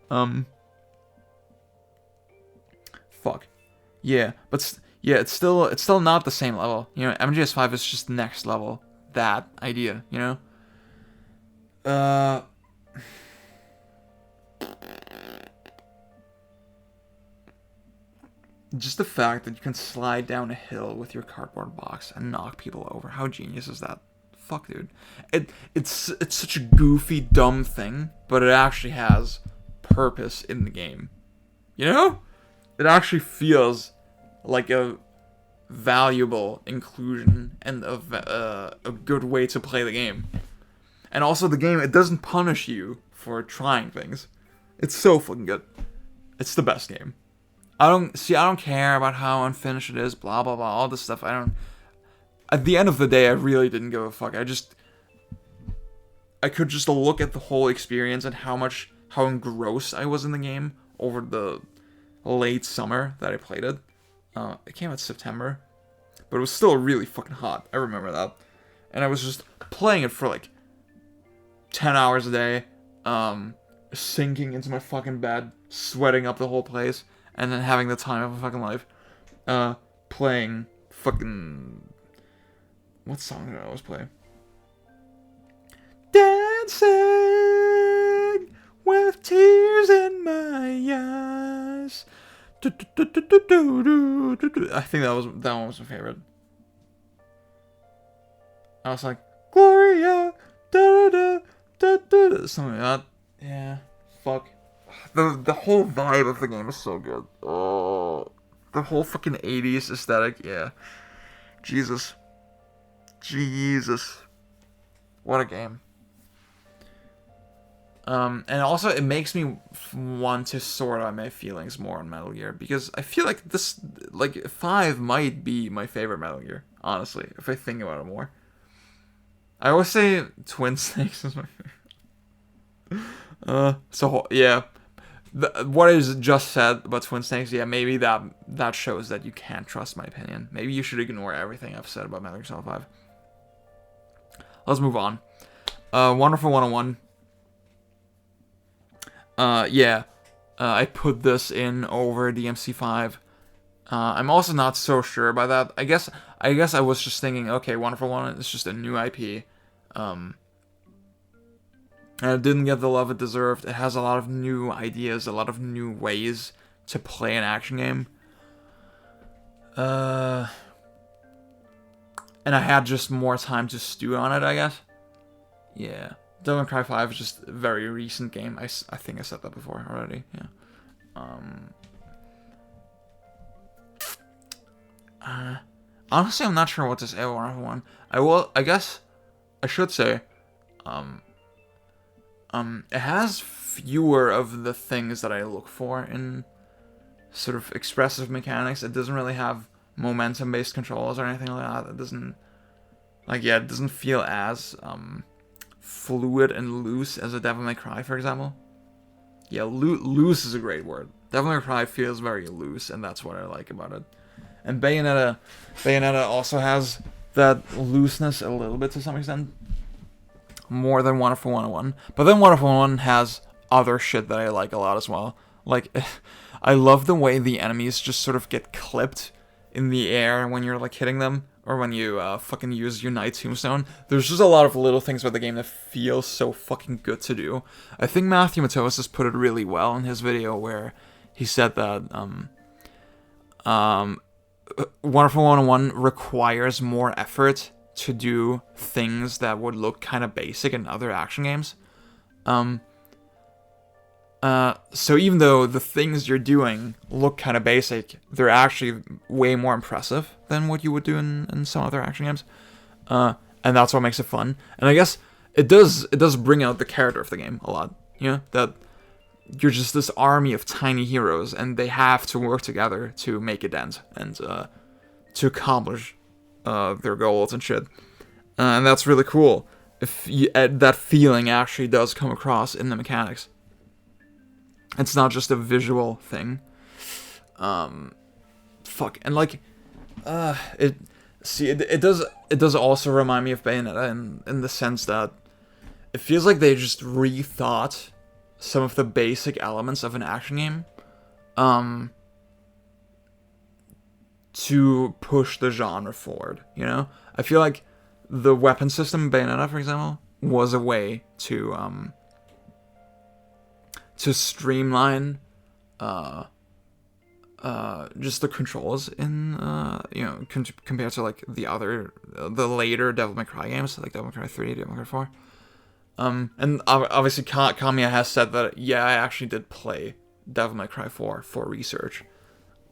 Fuck. Yeah, but yeah, it's still not the same level. You know, MGS5 is just next level. That idea, you know? Just the fact that you can slide down a hill with your cardboard box and knock people over. How genius is that? Fuck, dude. It's such a goofy, dumb thing, but it actually has purpose in the game. You know? It actually feels like a valuable inclusion and a good way to play the game. And also the game, it doesn't punish you for trying things. It's so fucking good. It's the best game. I don't care about how unfinished it is, blah, blah, blah, all this stuff. At the end of the day, I really didn't give a fuck. I could just look at the whole experience and how engrossed I was in the game over the late summer that I played it. It came out September, but it was still really fucking hot. I remember that. And I was just playing it for like 10 hours a day, sinking into my fucking bed, sweating up the whole place, and then having the time of a fucking life, playing fucking... What song did I always play? Dancing with tears in my eyes. I think that one was my favorite. I was like, Gloria, da da da da da, something like that. Yeah, fuck. The whole vibe of the game is so good. Oh, the whole fucking 80s aesthetic, yeah. Jesus. What a game. And also it makes me want to sort out my feelings more on Metal Gear, because I feel like 5 might be my favorite Metal Gear, honestly, if I think about it more. I always say Twin Snakes is my favorite. So yeah, what is just said about Twin Snakes, yeah, maybe that shows that you can't trust my opinion. Maybe you should ignore everything I've said about Metal Gear Solid 5. Let's move on. Wonderful 101. I put this in over DMC5. I'm also not so sure about that. I guess I was just thinking, okay, Wonderful 101 is just a new IP. And it didn't get the love it deserved. It has a lot of new ideas, a lot of new ways to play an action game. And I had just more time to stew on it, I guess. Yeah. Devil May Cry 5 is just a very recent game. I think I said that before already. Yeah. Honestly, I'm not sure what to say about Wonderful 1. I guess I should say, it has fewer of the things that I look for in sort of expressive mechanics. It doesn't really have momentum-based controls or anything like that. It doesn't feel as fluid and loose as a Devil May Cry, for example. Yeah, loose is a great word. Devil May Cry feels very loose, and that's what I like about it. And Bayonetta also has that looseness a little bit to some extent, more than Wonderful 101. But then Wonderful 101 has other shit that I like a lot as well. Like, I love the way the enemies just sort of get clipped in the air when you're like hitting them, or when you fucking use Unite Tombstone. There's just a lot of little things about the game that feel so fucking good to do. I think Matthew Matos has put it really well in his video where he said that Wonderful 101 requires more effort to do things that would look kind of basic in other action games. So even though the things you're doing look kind of basic, they're actually way more impressive than what you would do in some other action games. And that's what makes it fun. And I guess it does bring out the character of the game a lot. You know, that you're just this army of tiny heroes, and they have to work together to make a dent and to accomplish their goals and shit. And that's really cool. If that feeling actually does come across in the mechanics. It's not just a visual thing. Fuck. And like, it does also remind me of Bayonetta in the sense that it feels like they just rethought some of the basic elements of an action game, to push the genre forward, you know? I feel like the weapon system in Bayonetta, for example, was a way to streamline just the controls in compared to like the later Devil May Cry games, like Devil May Cry 3, Devil May Cry 4. And obviously Kamiya has said that, yeah, I actually did play Devil May Cry 4 for research.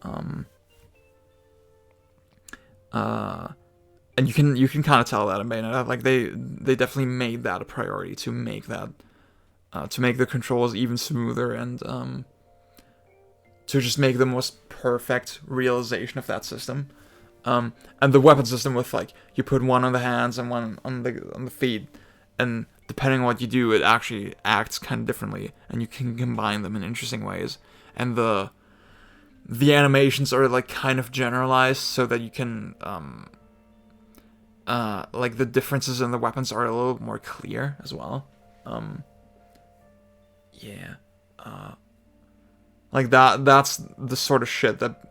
And you can kind of tell that in Bayonetta. Like they definitely made that a priority to make that to make the controls even smoother and to just make the most perfect realization of that system. And the weapon system with like you put one on the hands and one on the feet, and depending on what you do, it actually acts kind of differently, and you can combine them in interesting ways. And the animations are like kind of generalized so that you can like the differences in the weapons are a little more clear as well. Yeah. Like that's the sort of shit that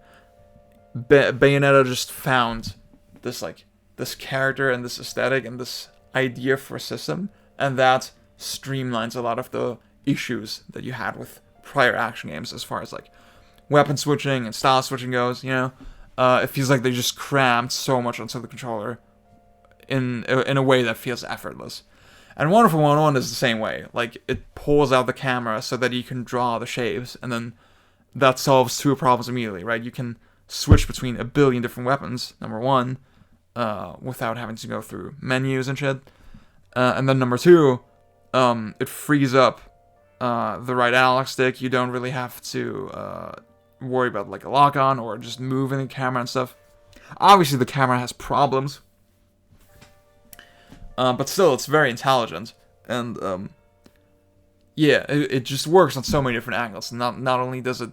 Bayonetta just found this character and this aesthetic and this idea for a system, and that streamlines a lot of the issues that you had with prior action games as far as like weapon switching and style switching goes. It feels like they just crammed so much onto the controller in a way that feels effortless. And Wonderful 101 is the same way. Like, it pulls out the camera so that you can draw the shapes, and then that solves two problems immediately, right? You can switch between a billion different weapons, number one, without having to go through menus and shit. And then number two, it frees up the right analog stick. You don't really have to worry about like a lock-on or just moving the camera and stuff. Obviously, the camera has problems. But still, it's very intelligent, and yeah, it just works on so many different angles. Not only does it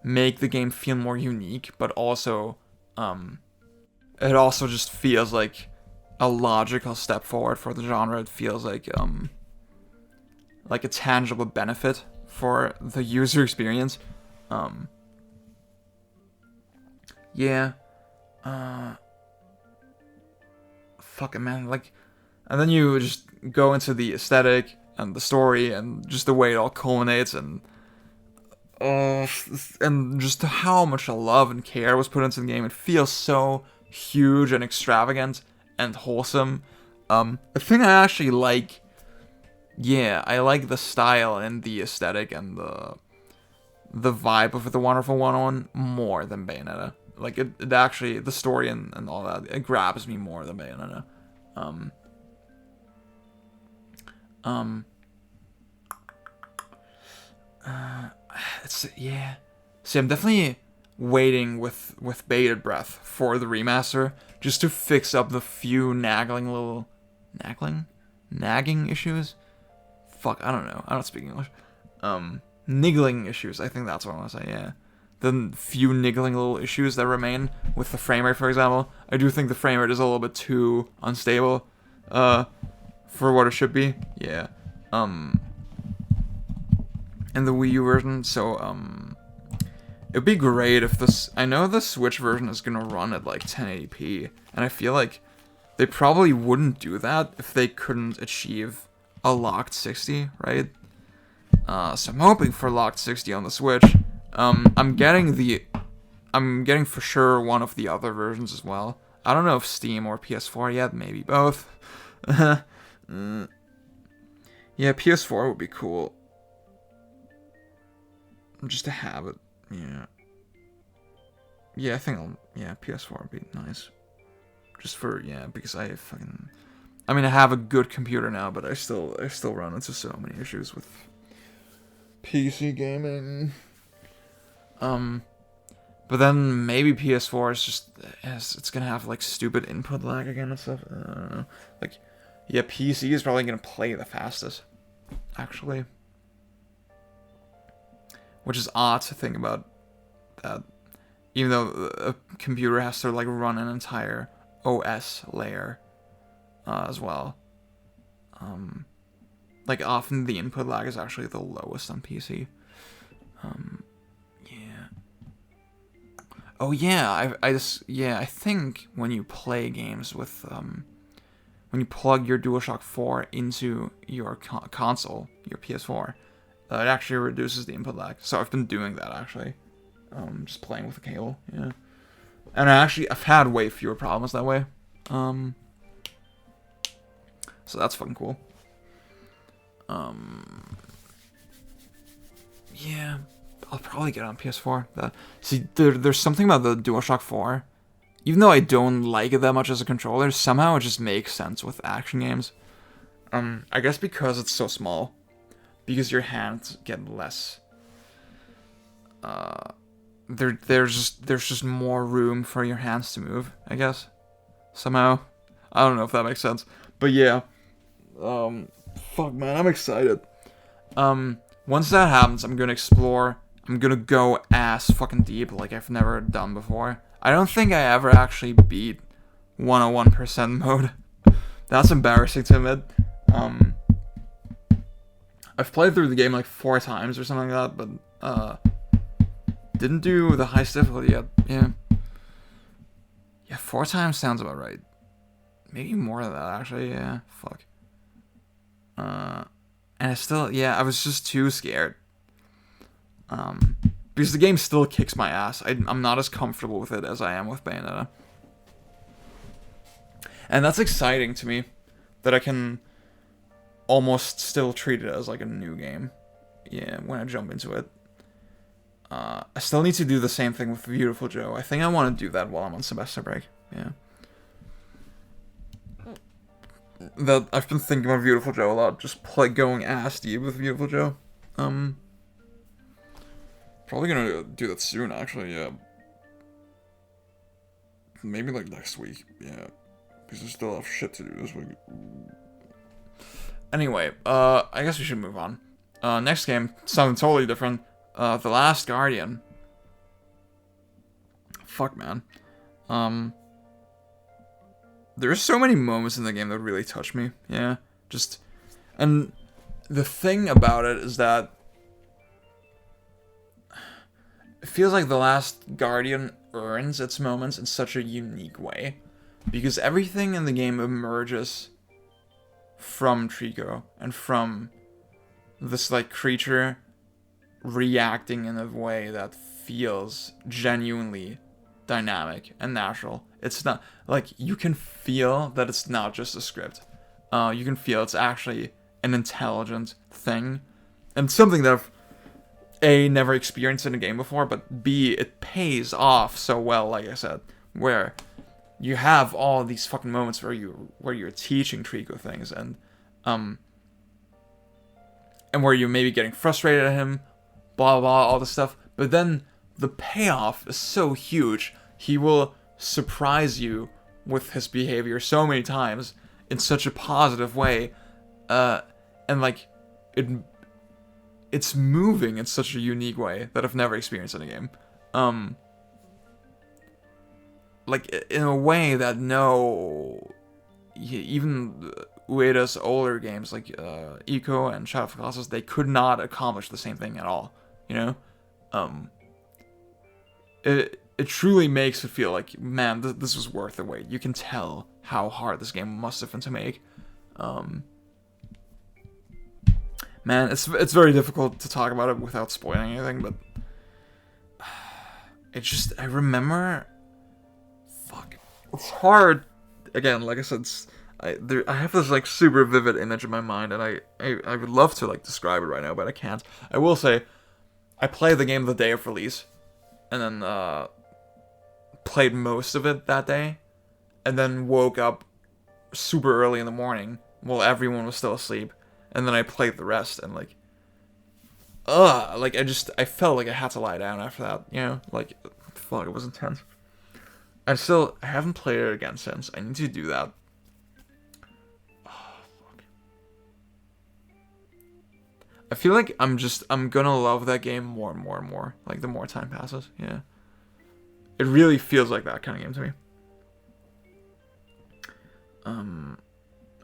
make the game feel more unique, but also it also just feels like a logical step forward for the genre. It feels like a tangible benefit for the user experience. Yeah, fuck it, man, like. And then you just go into the aesthetic and the story and just the way it all culminates, and just how much love and care was put into the game. It feels so huge and extravagant and wholesome. The thing I actually like, I like the style and the aesthetic and the vibe of the Wonderful 101 more than Bayonetta. Like, it actually, the story and all that, it grabs me more than Bayonetta. See, I'm definitely waiting with bated breath for the remaster, just to fix up the few nagging issues. Fuck, I don't know. I don't speak English. Niggling issues. I think that's what I want to say. Yeah, the few niggling little issues that remain with the frame rate, for example. I do think the frame rate is a little bit too unstable. For what it should be, yeah. In the Wii U version, so, it'd be great if I know the Switch version is gonna run at, like, 1080p, and I feel like they probably wouldn't do that if they couldn't achieve a locked 60, right? So I'm hoping for locked 60 on the Switch. I'm getting for sure one of the other versions as well. I don't know if Steam or PS4 yet, maybe both. Yeah, PS4 would be cool. Just to have it. Yeah, I think PS4 would be nice. Just for, because I have a good computer now, but I still run into so many issues with PC gaming. But then maybe PS4 is just, it's gonna have like stupid input lag again and stuff. I don't know. Like, yeah, PC is probably gonna play the fastest, actually. Which is odd to think about that, even though a computer has to like run an entire OS layer as well. Like often the input lag is actually the lowest on PC. Oh yeah, I think when you play games with when you plug your DualShock 4 into your console, your PS4, it actually reduces the input lag. So I've been doing that actually, just playing with the cable, yeah. And I've had way fewer problems that way. So that's fucking cool. Yeah, I'll probably get it on PS4. See, there's something about the DualShock 4. Even though I don't like it that much as a controller, somehow it just makes sense with action games. I guess because it's so small. because your hands get less. There's just more room for your hands to move, I guess. Somehow. I don't know if that makes sense. But yeah. Fuck, man, I'm excited. Once that happens, I'm gonna explore. I'm gonna go ass fucking deep like I've never done before. I don't think I ever actually beat 101% mode. That's embarrassing to admit. I've played through the game like 4 times or something like that, but didn't do the highest difficulty yet. Yeah, 4 times sounds about right. Maybe more than that, actually. Yeah, fuck. And I was just too scared. Because the game still kicks my ass. I'm not as comfortable with it as I am with Bayonetta. And that's exciting to me, that I can almost still treat it as like a new game. Yeah, when I jump into it. I still need to do the same thing with Beautiful Joe. I think I want to do that while I'm on semester break. Yeah. That I've been thinking about Beautiful Joe a lot. Just going ass deep with Beautiful Joe. Probably gonna do that soon, actually. Yeah. Maybe like next week. Yeah. Because I still have shit to do this week. Anyway, I guess we should move on. Next game, something totally different. The Last Guardian. Fuck, man. There's so many moments in the game that really touch me. Yeah. And the thing about it is that it feels like The Last Guardian earns its moments in such a unique way. Because everything in the game emerges from Trico and from this, like, creature reacting in a way that feels genuinely dynamic and natural. It's not, like, you can feel that it's not just a script. You can feel it's actually an intelligent thing. And something that I've, A, never experienced in a game before, but B, it pays off so well, like I said, where you have all these fucking moments where you're teaching Trico things, and where you're maybe getting frustrated at him, blah blah, all this stuff, but then the payoff is so huge. He will surprise you with his behavior so many times in such a positive way, and like it's moving in such a unique way that I've never experienced in a game. Like, in a way that even Ueda's older games, like Ico and Shadow of the Colossus, they could not accomplish the same thing at all, you know? It truly makes it feel like, man, this was worth the wait. You can tell how hard this game must have been to make. Man, it's very difficult to talk about it without spoiling anything, but I remember, fuck, it's hard. Again, like I said, I have this like super vivid image in my mind, and I would love to like describe it right now, but I can't. I will say, I played the game the day of release, and then played most of it that day, and then woke up super early in the morning while everyone was still asleep, and then I played the rest, and like, I felt like I had to lie down after that, you know, like, fuck, it was intense. I haven't played it again since. I need to do that. Oh, fuck. I feel like I'm gonna love that game more and more and more, like, the more time passes, yeah. It really feels like that kind of game to me.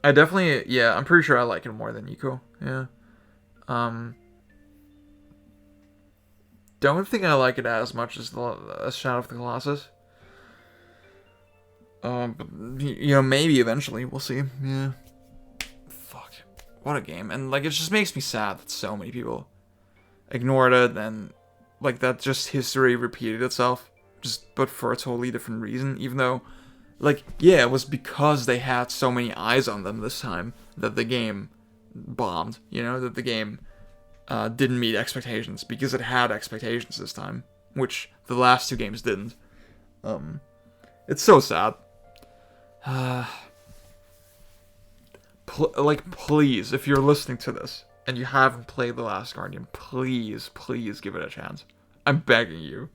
I definitely, yeah, I'm pretty sure I like it more than Ico, yeah. Don't think I like it as much as Shadow of the Colossus. But, you know, maybe eventually, we'll see, yeah. Fuck, what a game, and, like, it just makes me sad that so many people ignored it, and, like, that just history repeated itself, but for a totally different reason, even though, like, yeah, it was because they had so many eyes on them this time that the game bombed, you know, that the game didn't meet expectations, because it had expectations this time, which the last 2 games didn't. It's so sad. Like, please, if you're listening to this, and you haven't played The Last Guardian, please give it a chance. I'm begging you.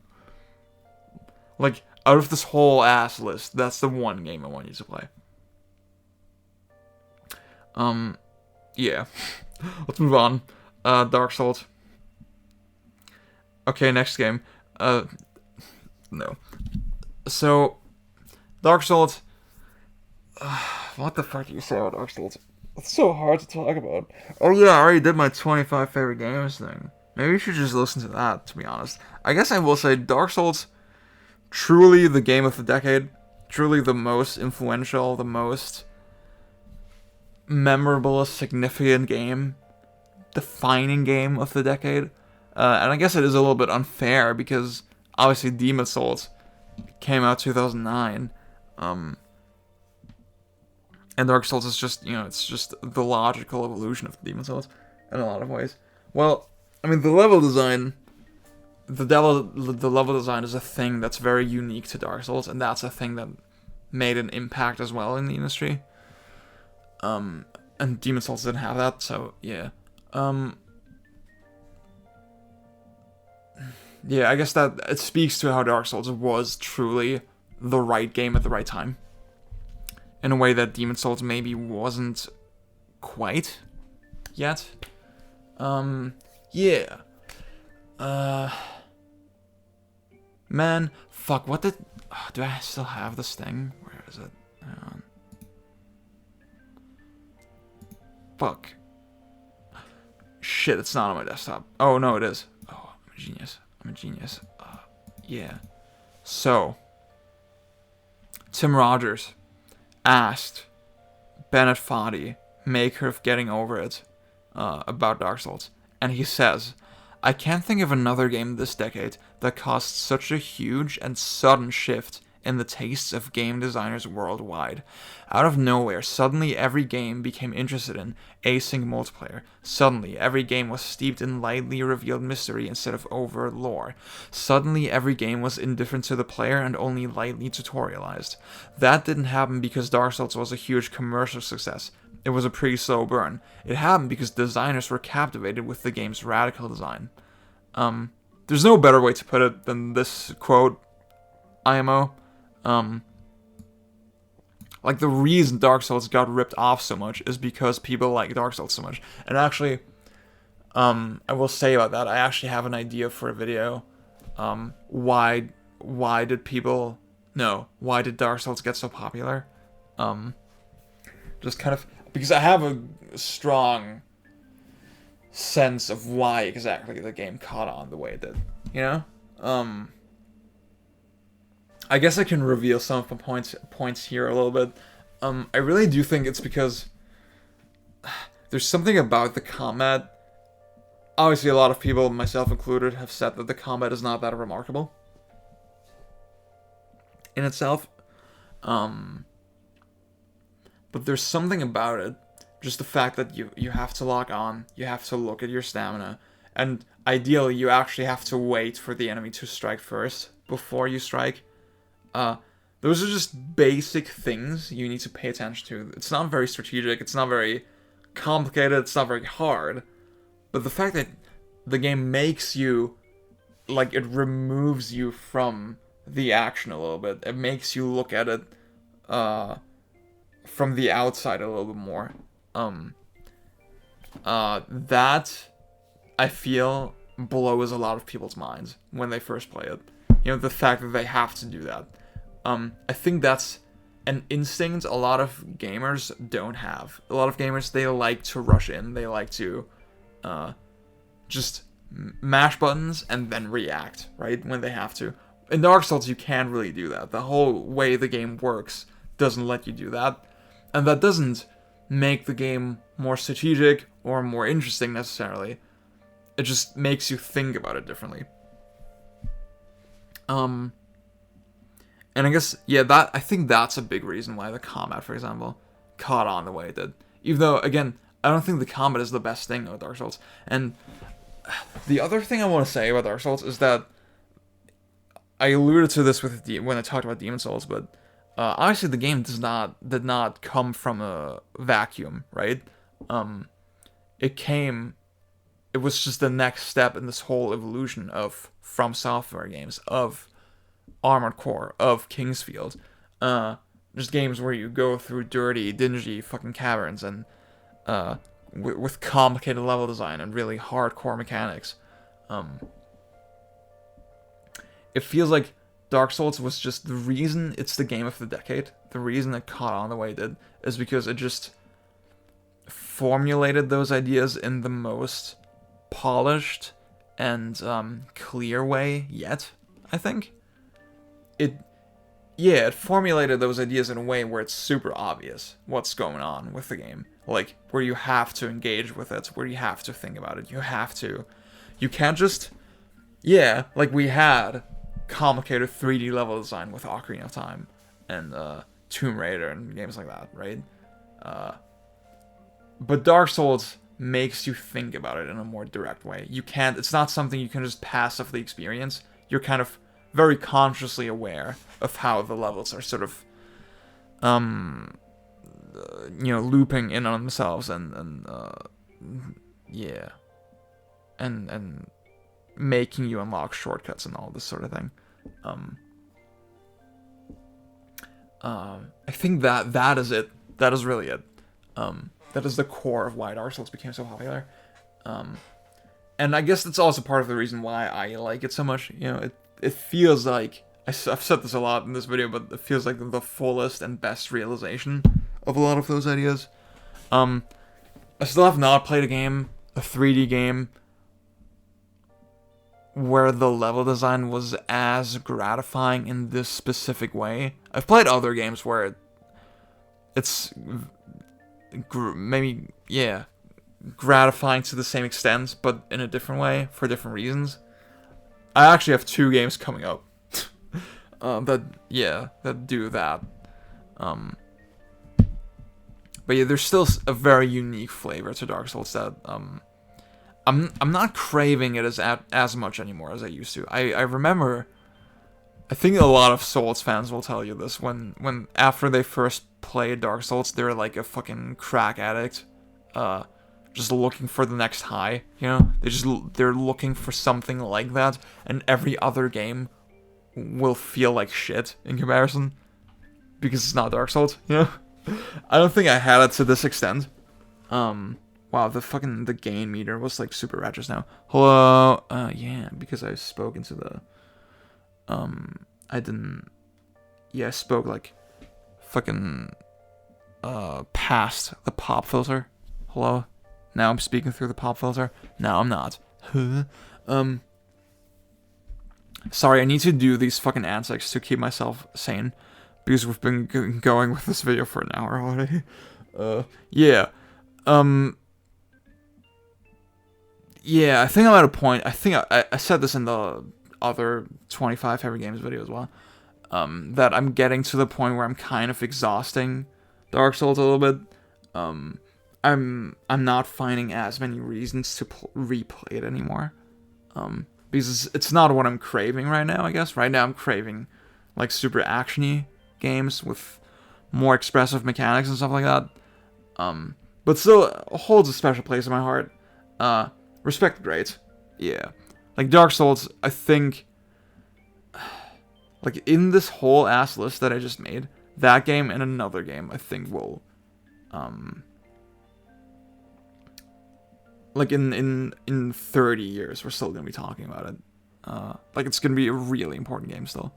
Like, out of this whole ass list, that's the one game I want you to play. Yeah. Let's move on. Dark Souls. Okay, next game. No. So, Dark Souls. What the fuck do you say about Dark Souls? It's so hard to talk about. Oh yeah, I already did my 25 favorite games thing. Maybe you should just listen to that, to be honest. I guess I will say Dark Souls, truly the game of the decade. Truly the most influential, the most memorable, significant game. Defining game of the decade. And I guess it is a little bit unfair because obviously Demon's Souls came out 2009. And Dark Souls is just, it's just the logical evolution of Demon's Souls in a lot of ways. Well, I mean, the level design is a thing that's very unique to Dark Souls, and that's a thing that made an impact as well in the industry. And Demon's Souls didn't have that, so yeah. Yeah, I guess that it speaks to how Dark Souls was truly the right game at the right time. In a way that Demon's Souls maybe wasn't quite yet. Yeah. Man, fuck, what did... do I still have this thing? Where is it? Hang on. Fuck. Shit, it's not on my desktop. Oh, no, it is. Oh, I'm a genius. Yeah. So, Tim Rogers asked Bennett Foddy, maker of Getting Over It, about Dark Souls. And he says, I can't think of another game this decade that caused such a huge and sudden shift in the tastes of game designers worldwide. Out of nowhere, suddenly every game became interested in async multiplayer. Suddenly, every game was steeped in lightly revealed mystery instead of overt lore. Suddenly, every game was indifferent to the player and only lightly tutorialized. That didn't happen because Dark Souls was a huge commercial success. It was a pretty slow burn. It happened because designers were captivated with the game's radical design. There's no better way to put it than this quote, IMO. Like, the reason Dark Souls got ripped off so much is because people like Dark Souls so much. And actually, I will say about that, I actually have an idea for a video. Why did Dark Souls get so popular? Just kind of, because I have a strong sense of why exactly the game caught on the way it did, I guess I can reveal some of my points here a little bit. I really do think it's because there's something about the combat. Obviously, a lot of people, myself included, have said that the combat is not that remarkable in itself. But there's something about it. Just the fact that you have to lock on, you have to look at your stamina, and ideally you actually have to wait for the enemy to strike first before you strike. Those are just basic things you need to pay attention to. It's not very strategic, it's not very complicated, it's not very hard. But the fact that the game makes you, like, it removes you from the action a little bit. It makes you look at it, from the outside a little bit more. That, I feel, blows a lot of people's minds when they first play it. The fact that they have to do that. I think that's an instinct a lot of gamers don't have. A lot of gamers, they like to rush in. They like to just mash buttons and then react, right, when they have to. In Dark Souls, you can't really do that. The whole way the game works doesn't let you do that. And that doesn't make the game more strategic or more interesting necessarily. It just makes you think about it differently. And I guess, yeah, I think that's a big reason why the combat, for example, caught on the way it did. Even though, again, I don't think the combat is the best thing about Dark Souls. And the other thing I want to say about Dark Souls is that I alluded to this when I talked about Demon's Souls, but obviously the game did not come from a vacuum, right? It came it was just the next step in this whole evolution of From Software games, of Armored Core, of Kingsfield. Just games where you go through dirty, dingy fucking caverns and with complicated level design and really hardcore mechanics. It feels like Dark Souls was just the reason it's the game of the decade. The reason it caught on the way it did is because it just formulated those ideas in the most polished and clear way yet, I think. It formulated those ideas in a way where it's super obvious what's going on with the game. Like, where you have to engage with it, where you have to think about it. You can't just, like we had complicated 3D level design with Ocarina of Time and Tomb Raider and games like that, right? But Dark Souls makes you think about it in a more direct way. It's not something you can just passively experience. You're kind of very consciously aware of how the levels are sort of, looping in on themselves and making you unlock shortcuts and all this sort of thing. I think that is it. That is really it. That is the core of why Dark Souls became so popular. And I guess that's also part of the reason why I like it so much. It feels like, I've said this a lot in this video, but it feels like the fullest and best realization of a lot of those ideas. I still have not played a 3D game, where the level design was as gratifying in this specific way. I've played other games where it's maybe, gratifying to the same extent, but in a different way, for different reasons. I actually have 2 games coming up that do that. But yeah, there's still a very unique flavor to Dark Souls that I'm not craving it as much anymore as I used to. I remember, I think a lot of Souls fans will tell you this, when after they first played Dark Souls, they're like a fucking crack addict, just looking for the next high, they're looking for something like that, and every other game will feel like shit in comparison, because it's not Dark Souls, I don't think I had it to this extent. Wow, the gain meter was like super red just now. Hello, because I spoke into the, I spoke like fucking past the pop filter. Hello? Now I'm speaking through the pop filter? No, I'm not. Sorry, I need to do these fucking antics to keep myself sane, because we've been going with this video for an hour already. I think I'm at a point, I think I said this in the other 25 favorite games video as well, that I'm getting to the point where I'm kind of exhausting Dark Souls a little bit. I'm not finding as many reasons to replay it anymore, because it's not what I'm craving right now, I guess. Right now I'm craving like super actiony games with more expressive mechanics and stuff like that, but still holds a special place in my heart. Respect the Great, like Dark Souls, I think, like in this whole ass list that I just made, that game and another game I think will, like in 30 years we're still gonna be talking about it. Like it's gonna be a really important game still.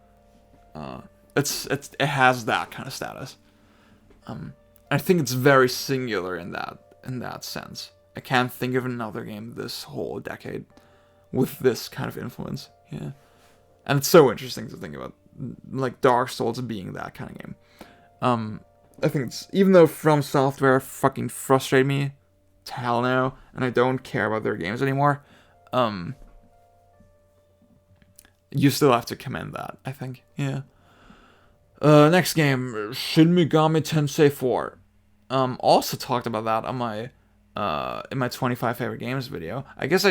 It has that kind of status. I think it's very singular in that sense. I can't think of another game this whole decade with this kind of influence. And it's so interesting to think about, like Dark Souls being that kind of game. I think it's, even though From Software fucking frustrate me to hell now, and I don't care about their games anymore, you still have to commend that, I think. Next game, Shin Megami Tensei 4. Also talked about that on my in my 25 favorite games video. I guess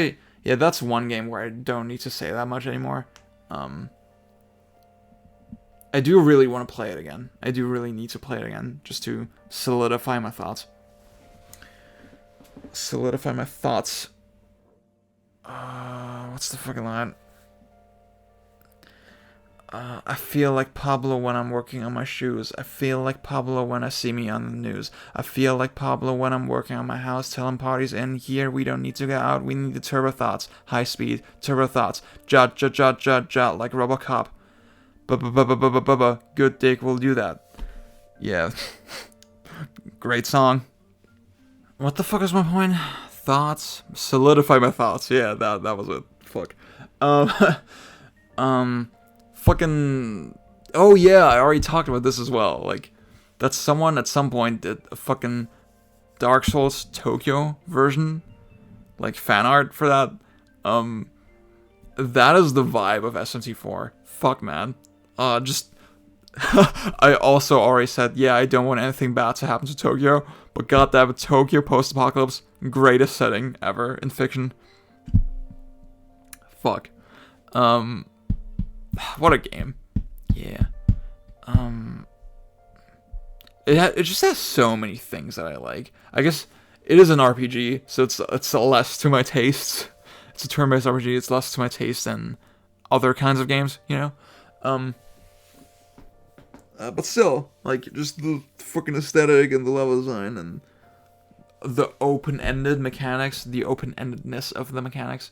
that's one game where I don't need to say that much anymore. I do really want to play it again. I do really need to play it again, just to solidify my thoughts. what's the fucking line? I feel like Pablo when I'm working on my shoes. I feel like Pablo when I see me on the news. I feel like Pablo when I'm working on my house, telling parties in here we don't need to go out. We need the turbo thoughts, high speed turbo thoughts, jut jut jut jut jut like RoboCop. Good dick will do that. Yeah, great song. What the fuck is my point? Thoughts, solidify my thoughts. Yeah, that was it. Fuck. Fucking... Oh yeah, I already talked about this as well. Like, that someone at some point did a fucking Dark Souls Tokyo version. Like, fan art for that. That is the vibe of SMT4. Fuck, man. Just... I also already said, yeah, I don't want anything bad to happen to Tokyo. But goddamn, Tokyo post-apocalypse, greatest setting ever in fiction. Fuck. What a game. Yeah. It just has so many things that I like. I guess it is an RPG, so it's less to my tastes. It's a turn-based RPG, it's less to my taste than other kinds of games, you know? But still, like, just the fucking aesthetic and the level design and the open-ended mechanics, the open-endedness of the mechanics.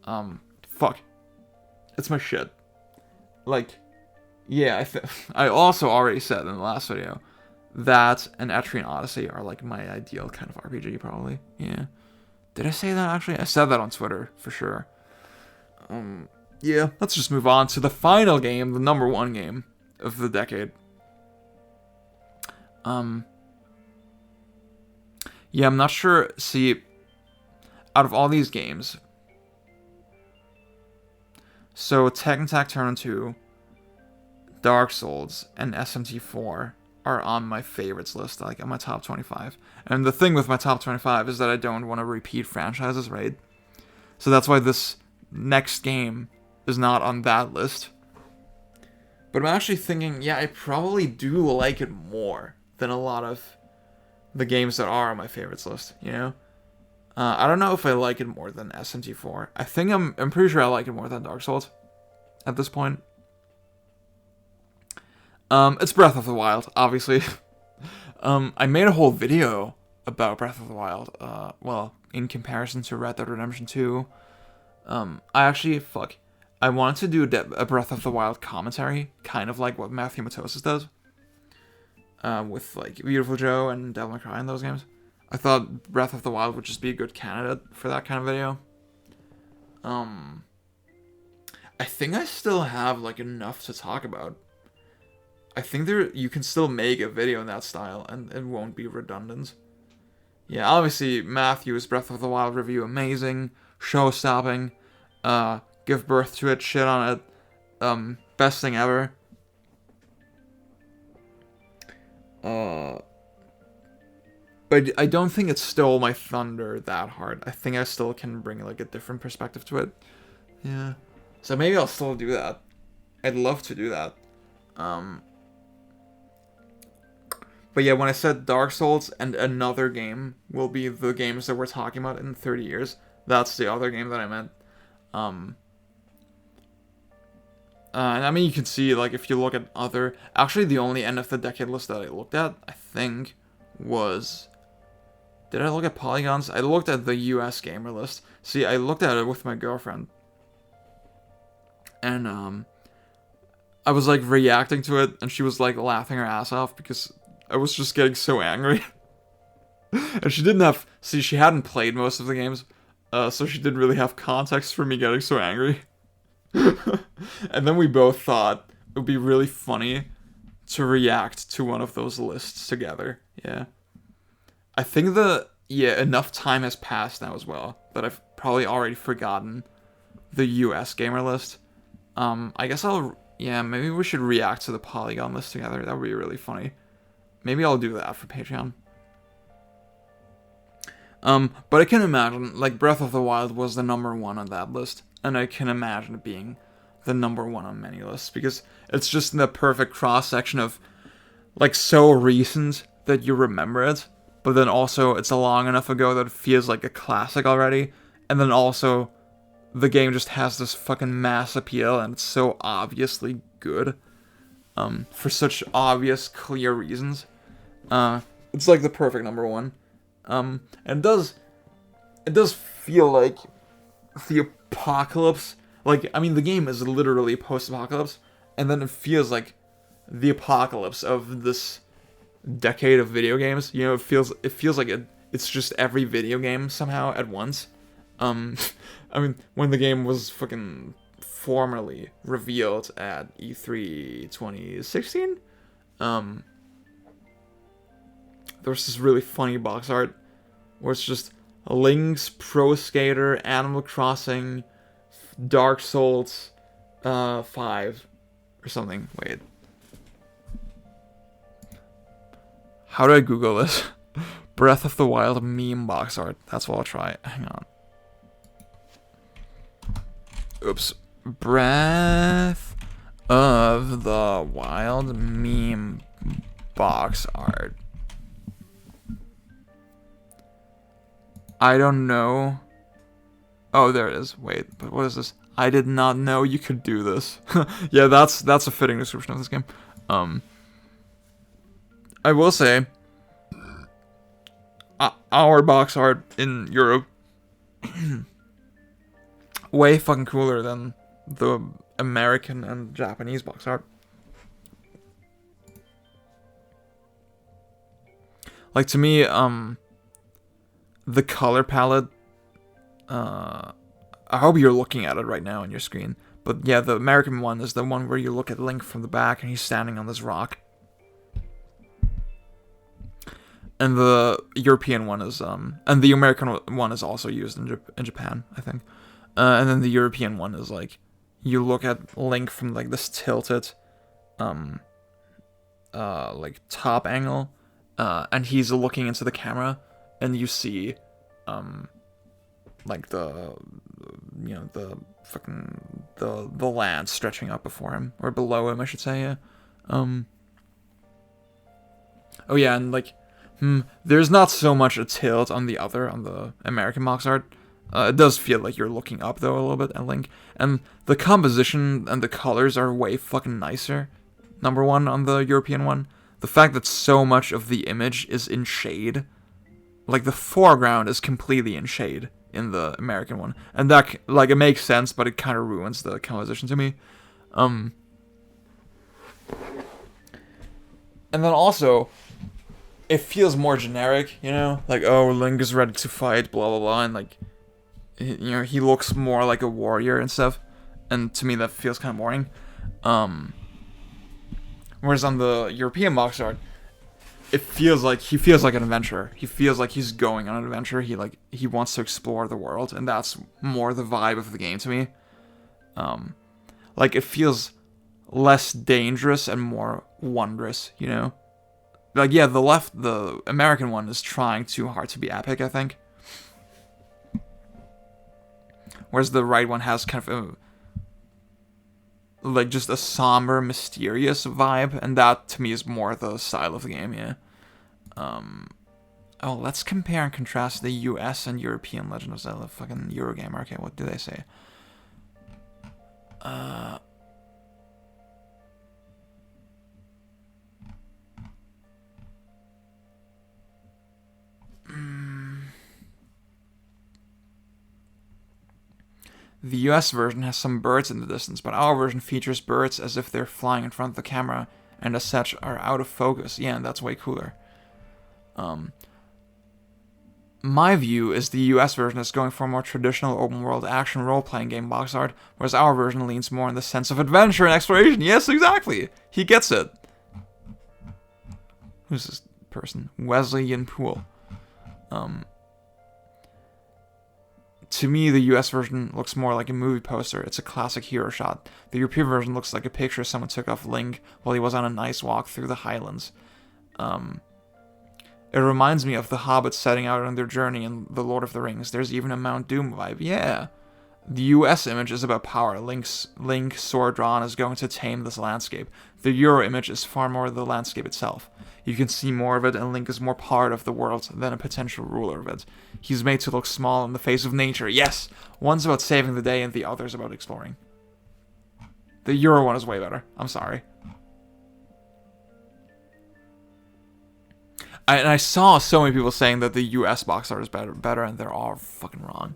Fuck. It's my shit. Like, yeah, I also already said in the last video that and Etrian Odyssey are, like, my ideal kind of RPG, probably. Yeah. Did I say that, actually? I said that on Twitter, for sure. Yeah, let's just move on to the final game, the number one game of the decade. Yeah, I'm not sure. See, out of all these games, so Tekken Tag Tournament 2, Dark Souls, and SMT4 are on my favorites list, like on my top 25. And the thing with my top 25 is that I don't want to repeat franchises, right? So that's why this next game is not on that list. But I'm actually thinking, yeah, I probably do like it more than a lot of the games that are on my favorites list, you know? I don't know if I like it more than SMT4. I think I'm pretty sure I like it more than Dark Souls at this point. It's Breath of the Wild, obviously. I made a whole video about Breath of the Wild, well, in comparison to Red Dead Redemption 2. I wanted to do a Breath of the Wild commentary, kind of like what Matthew Matosis does. With, like, Beautiful Joe and Devil May Cry in those games. I thought Breath of the Wild would just be a good candidate for that kind of video. I think I still have, like, enough to talk about. I think you can still make a video in that style, and it won't be redundant. Yeah, obviously, Matthew's Breath of the Wild review, amazing, show-stopping, give birth to it, shit on it, best thing ever. But I don't think it stole my thunder that hard. I think I still can bring, like, a different perspective to it. Yeah. So maybe I'll still do that. I'd love to do that. But yeah, when I said Dark Souls and another game will be the games that we're talking about in 30 years, that's the other game that I meant. And I mean, you can see, like, if you look at other... Actually, the only end of the decade list that I looked at, I think, was... Did I look at Polygons? I looked at the US gamer list. See, I looked at it with my girlfriend. And, I was, like, reacting to it, and she was, like, laughing her ass off because I was just getting so angry. And she didn't have... See, she hadn't played most of the games, so she didn't really have context for me getting so angry. And then we both thought it would be really funny to react to one of those lists together. Yeah. I think enough time has passed now as well that I've probably already forgotten the US gamer list. I guess maybe we should react to the Polygon list together. That would be really funny. Maybe I'll do that for Patreon. But I can imagine, like, Breath of the Wild was the number one on that list, and I can imagine it being the number one on many lists, because it's just the perfect cross-section of, like, so recent that you remember it, but then also it's long enough ago that it feels like a classic already, and then also the game just has this fucking mass appeal, and it's so obviously good, for such obvious, clear reasons. It's like the perfect number one. And it does feel like the apocalypse. Like, I mean, the game is literally post-apocalypse, and then it feels like the apocalypse of this decade of video games. You know, it feels like it's just every video game somehow at once. I mean, when the game was fucking formally revealed at E3 2016, there was this really funny box art where it's just Link's Pro Skater, Animal Crossing, Dark Souls 5 or something. Wait. How do I Google this? Breath of the Wild meme box art. That's what I'll try. Hang on. Oops. Breath of the Wild meme box art. I don't know. Oh, there it is. Wait, but what is this? I did not know you could do this. Yeah, that's a fitting description of this game. I will say, our box art in Europe way fucking cooler than the American and Japanese box art. Like, to me, the color palette, I hope you're looking at it right now on your screen, but yeah, the American one is the one where you look at Link from the back and he's standing on this rock. And the European one is, and the American one is also used in Japan, I think. And then the European one is like, you look at Link from like this tilted, like top angle, and he's looking into the camera, and you see, like the fucking, the land stretching up before him, or below him, I should say, yeah. Oh yeah, and like, there's not so much a tilt on the American box art. It does feel like you're looking up, though, a little bit at Link. And the composition and the colors are way fucking nicer, number one, on the European one. The fact that so much of the image is in shade. Like, the foreground is completely in shade in the American one. And that, like, it makes sense, but it kind of ruins the composition to me. And then also, it feels more generic, you know? Like, oh, Link is ready to fight, blah, blah, blah, and, like, you know, he looks more like a warrior and stuff. And to me, that feels kind of boring. Whereas on the European box art, he feels like an adventurer. He feels like he's going on an adventure. He wants to explore the world, and that's more the vibe of the game to me. Like, it feels less dangerous and more wondrous, you know? Like, yeah, the American one is trying too hard to be epic, I think. Whereas the right one has kind of like just a somber, mysterious vibe, and that to me is more the style of the game, yeah. Oh, let's compare and contrast the US and European Legend of Zelda fucking Eurogamer. Okay, what do they say? The US version has some birds in the distance, but our version features birds as if they're flying in front of the camera, and as such are out of focus. Yeah, and that's way cooler. My view is the US version is going for a more traditional open-world action role-playing game box art, whereas our version leans more in the sense of adventure and exploration. Yes, exactly! He gets it! Who's this person? Wesley Yinpool. To me, the US version looks more like a movie poster. It's a classic hero shot. The European version looks like a picture someone took of Link while he was on a nice walk through the Highlands. It reminds me of the Hobbits setting out on their journey in The Lord of the Rings. There's even a Mount Doom vibe. Yeah. The US image is about power. Link, sword drawn, is going to tame this landscape. The Euro image is far more the landscape itself. You can see more of it, and Link is more part of the world than a potential ruler of it. He's made to look small in the face of nature. Yes! One's about saving the day, and the other's about exploring. The Euro one is way better. I'm sorry. I saw so many people saying that the US box art is better, and they're all fucking wrong.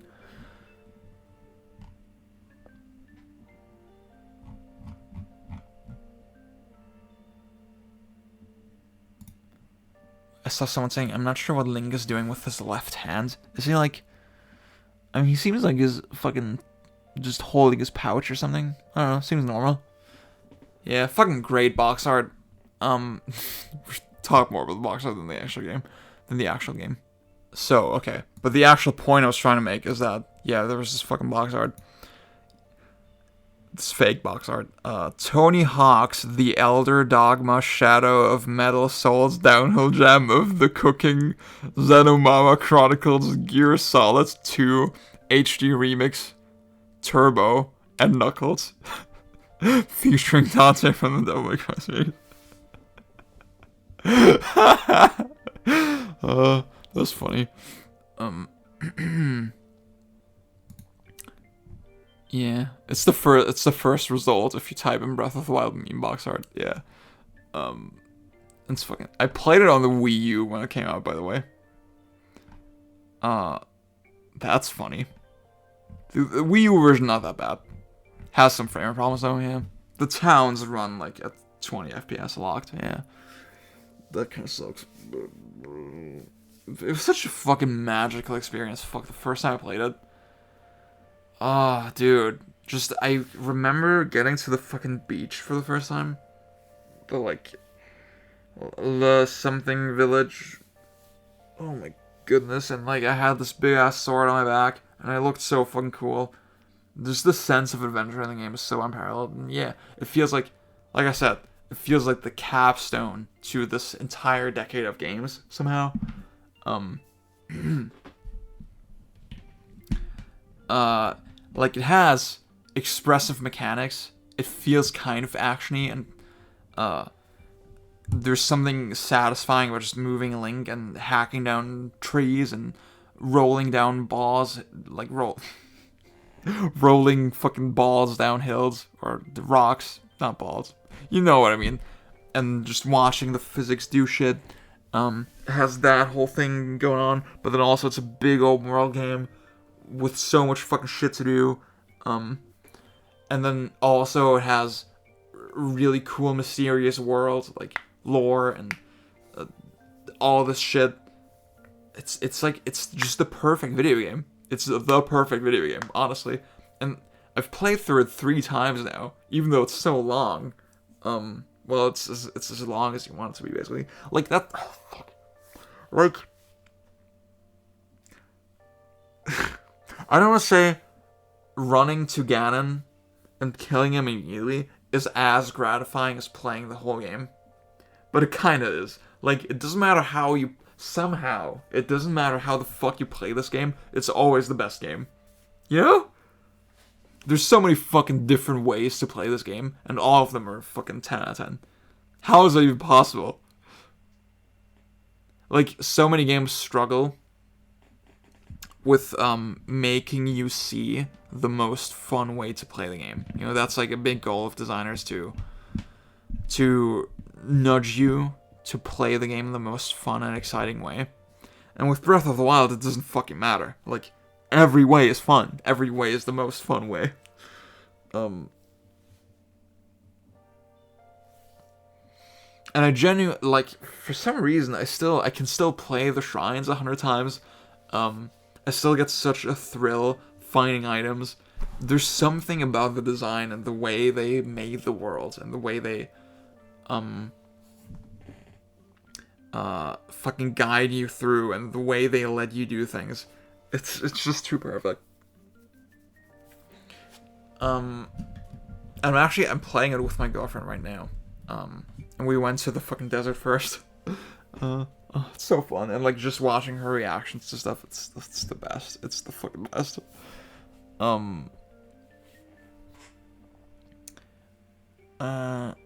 I saw someone saying, I'm not sure what Link is doing with his left hand. Is he like... I mean, he seems like he's fucking just holding his pouch or something. I don't know, seems normal. Yeah, fucking great box art. Talk more about the box art than the actual game. So, okay. But the actual point I was trying to make is that, yeah, there was this fucking box art. This fake box art. Tony Hawk's The Elder Dogma Shadow of Metal Soul's Downhill Jam of the Cooking Xenomama Chronicles Gear Solid 2 HD Remix Turbo and Knuckles. Featuring Dante from the Devil May Cry series. That's funny. Yeah, it's the first result if you type in Breath of the Wild meme box art. Yeah, it's fucking. I played it on the Wii U when it came out, by the way. That's funny. The Wii U version not that bad. Has some frame problems though. Yeah, the towns run like at 20 FPS locked. Yeah, that kind of sucks. It was such a fucking magical experience. Fuck, the first time I played it. Ah, dude. Just, I remember getting to the fucking beach for the first time. The something village. Oh my goodness. And, like, I had this big-ass sword on my back. And I looked so fucking cool. Just the sense of adventure in the game is so unparalleled. And yeah, it feels like I said, it feels like the capstone to this entire decade of games, somehow. Like, it has expressive mechanics. It feels kind of actiony, and there's something satisfying about just moving Link and hacking down trees and rolling down balls, like rolling fucking balls down hills, or the rocks, not balls. You know what I mean. And just watching the physics do shit. It has that whole thing going on, but then also it's a big open world game with so much fucking shit to do. And then also it has really cool, mysterious worlds, like lore and all this shit. It's just the perfect video game. It's the perfect video game, honestly. And I've played through it 3 times now, even though it's so long. Well, it's as long as you want it to be, basically. Like, that... Oh, fuck. Like... I don't want to say running to Ganon and killing him immediately is as gratifying as playing the whole game. But it kind of is. Like, it doesn't matter how you... Somehow, it doesn't matter how the fuck you play this game, it's always the best game. You know? There's so many fucking different ways to play this game, and all of them are fucking 10 out of 10. How is that even possible? Like, so many games struggle with making you see the most fun way to play the game. You know, that's like a big goal of designers to nudge you to play the game in the most fun and exciting way. And with Breath of the Wild, it doesn't fucking matter. Like, every way is fun. Every way is the most fun way. And I genuinely, like, for some reason, I can still play the shrines 100 times. I still get such a thrill finding items. There's something about the design and the way they made the world and the way they, fucking guide you through and the way they let you do things. It's just too perfect. I'm playing it with my girlfriend right now. And we went to the fucking desert first. It's so fun. And, like, just watching her reactions to stuff, it's the best. It's the fucking best. Fuck,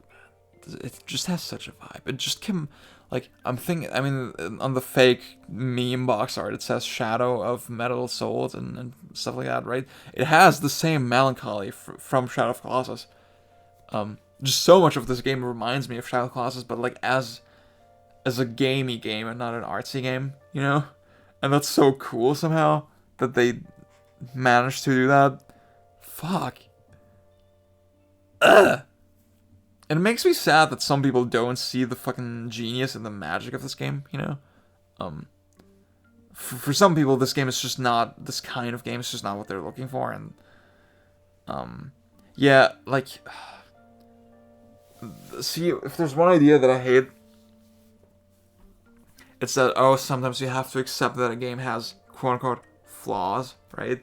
man. It just has such a vibe. It just can, like, I'm thinking, I mean, on the fake meme box art, it says Shadow of Metal Souls and stuff like that, right? It has the same melancholy from Shadow of Colossus. Just so much of this game reminds me of Shadow of Colossus, but, like, as a gamey game and not an artsy game, you know? And that's so cool somehow that they managed to do that. Fuck. Ugh. And it makes me sad that some people don't see the fucking genius and the magic of this game, you know? For some people, this game is just not, this kind of game is just not what they're looking for, and, yeah, like, see, if there's one idea that I hate, it's that, oh, sometimes you have to accept that a game has, quote-unquote, flaws, right?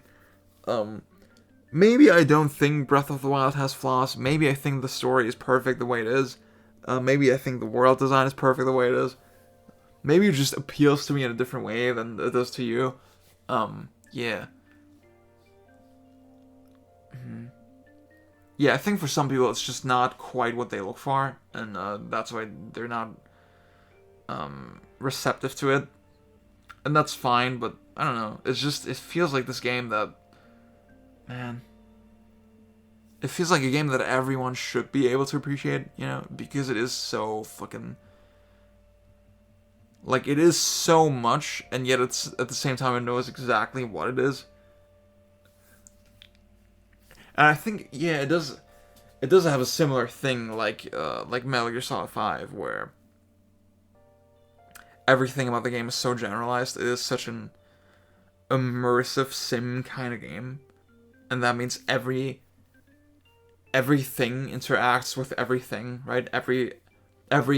Maybe I don't think Breath of the Wild has flaws. Maybe I think the story is perfect the way it is. Maybe I think the world design is perfect the way it is. Maybe it just appeals to me in a different way than it does to you. Yeah. Yeah, I think for some people it's just not quite what they look for, and that's why they're not receptive to it. And that's fine, but I don't know. It's just, it feels like this game that, man, it feels like a game that everyone should be able to appreciate, you know, because it is so fucking, like, it is so much, and yet it's, at the same time, it knows exactly what it is. And I think, yeah, it does have a similar thing, like Metal Gear Solid 5, where everything about the game is so generalized. It is such an immersive sim kind of game, and that means everything interacts with everything, right? Every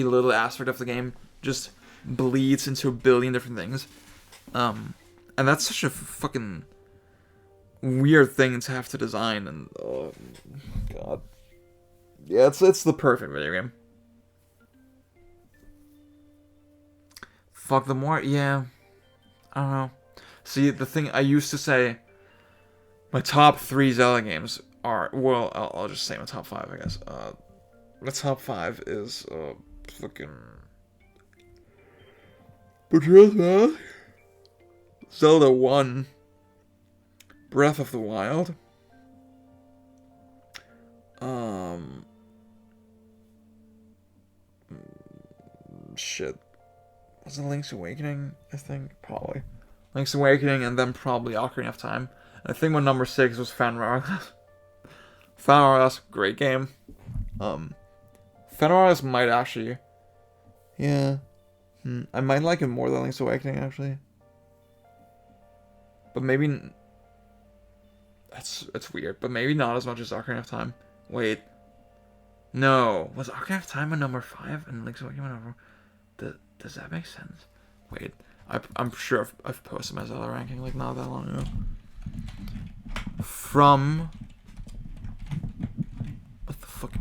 little aspect of the game just bleeds into a billion different things, and that's such a fucking weird thing to have to design. And oh god, yeah, it's the perfect video game. Fuck, the more, yeah, I don't know. See, the thing, I used to say my top 3 Zelda games are, well, I'll just say my top 5, I guess. My top 5 is, fucking Majora's Mask, Zelda 1, Breath of the Wild, shit. Was it Link's Awakening? I think, probably. Link's Awakening, and then probably Ocarina of Time. And I think my number 6 was Phan. Phan, great game. Phan might actually, yeah, I might like it more than Link's Awakening, actually. But maybe, it's weird, but maybe not as much as Ocarina of Time. Wait. No. Was Ocarina of Time my number 5 and Link's Awakening my number 4? Does that make sense? Wait, I'm sure I've posted my Zelda ranking like not that long ago. From, what the fuck?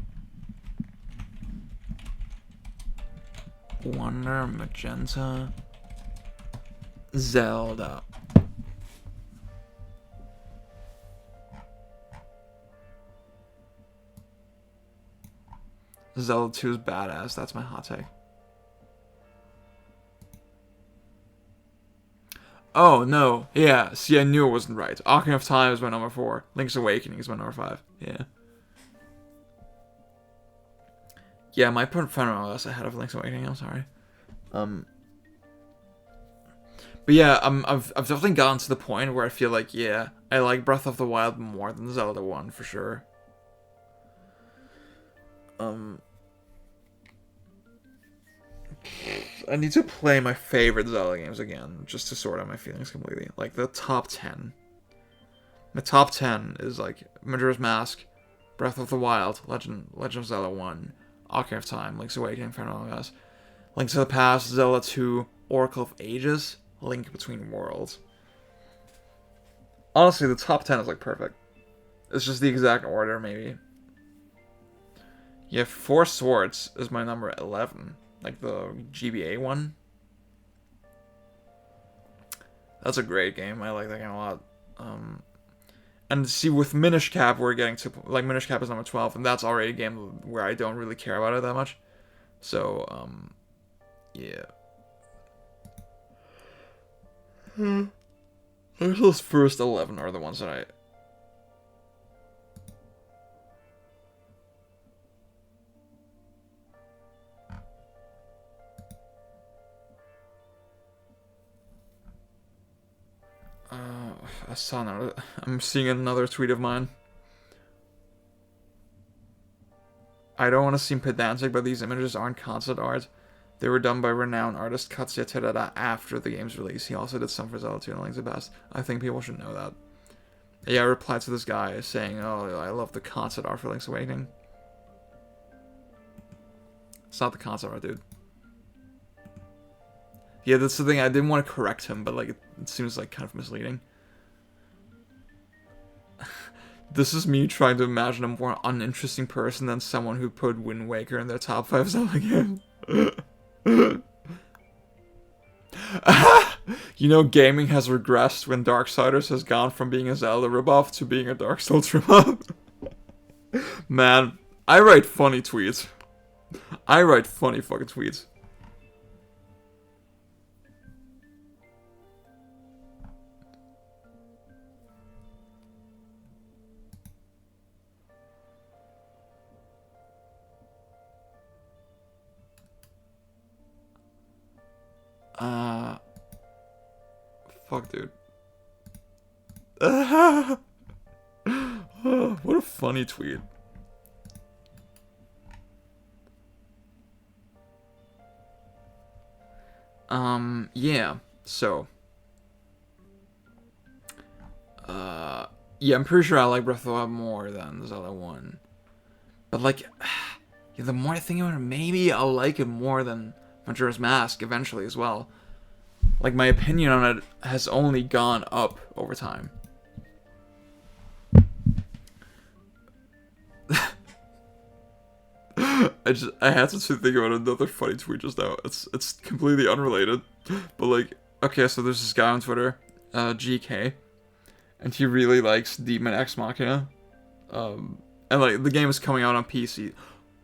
Wondermagenta, Zelda. Zelda 2 is badass. That's my hot take. Oh, no. Yeah, see, I knew it wasn't right. Ocarina of Time is my number 4. Link's Awakening is my number 5. Yeah. Yeah, my put Phan ahead of Link's Awakening, I'm sorry. But yeah, I've definitely gotten to the point where I feel like, yeah, I like Breath of the Wild more than Zelda 1, for sure. I need to play my favorite Zelda games again, just to sort out my feelings completely. Like, the top 10. My top 10 is, like, Majora's Mask, Breath of the Wild, Legend of Zelda 1, Ocarina of Time, Link's Awakening, Phan, Link to the Past, Zelda 2, Oracle of Ages, Link Between Worlds. Honestly, the top 10 is, like, perfect. It's just the exact order, maybe. Yeah, Four Swords is my number 11. Like the GBA one. That's a great game. I like that game a lot. And And see, with Minish Cap, we're getting to, like, Minish Cap is number 12, and that's already a game where I don't really care about it that much. So, yeah. Those first 11 are the ones that I... I saw another... I'm seeing another tweet of mine. I don't want to seem pedantic, but these images aren't concept art. They were done by renowned artist Katsuya Terada after the game's release. He also did some for Zelda 2 and Link's the Past. I think people should know that. Yeah, I replied to this guy saying, oh, I love the concept art for Link's Awakening. It's not the concept art, dude. Yeah, that's the thing. I didn't want to correct him, but like it seems like kind of misleading. This is me trying to imagine a more uninteresting person than someone who put Wind Waker in their top 5 Zelda games. You know, gaming has regressed when Darksiders has gone from being a Zelda ripoff to being a Dark Souls ripoff. Man, I write funny tweets. I write funny fucking tweets. Fuck, dude. What a funny tweet. Yeah, so. Yeah, I'm pretty sure I like Breath of the Wild more than Zelda 1. But, like, yeah, the more I think about it, maybe I'll like it more than Majora's Mask eventually as well. Like, my opinion on it has only gone up over time. I had to think about another funny tweet just now. It's completely unrelated. But, like, okay, so there's this guy on Twitter, GK, and he really likes Demon X Machina. And, like, the game is coming out on PC.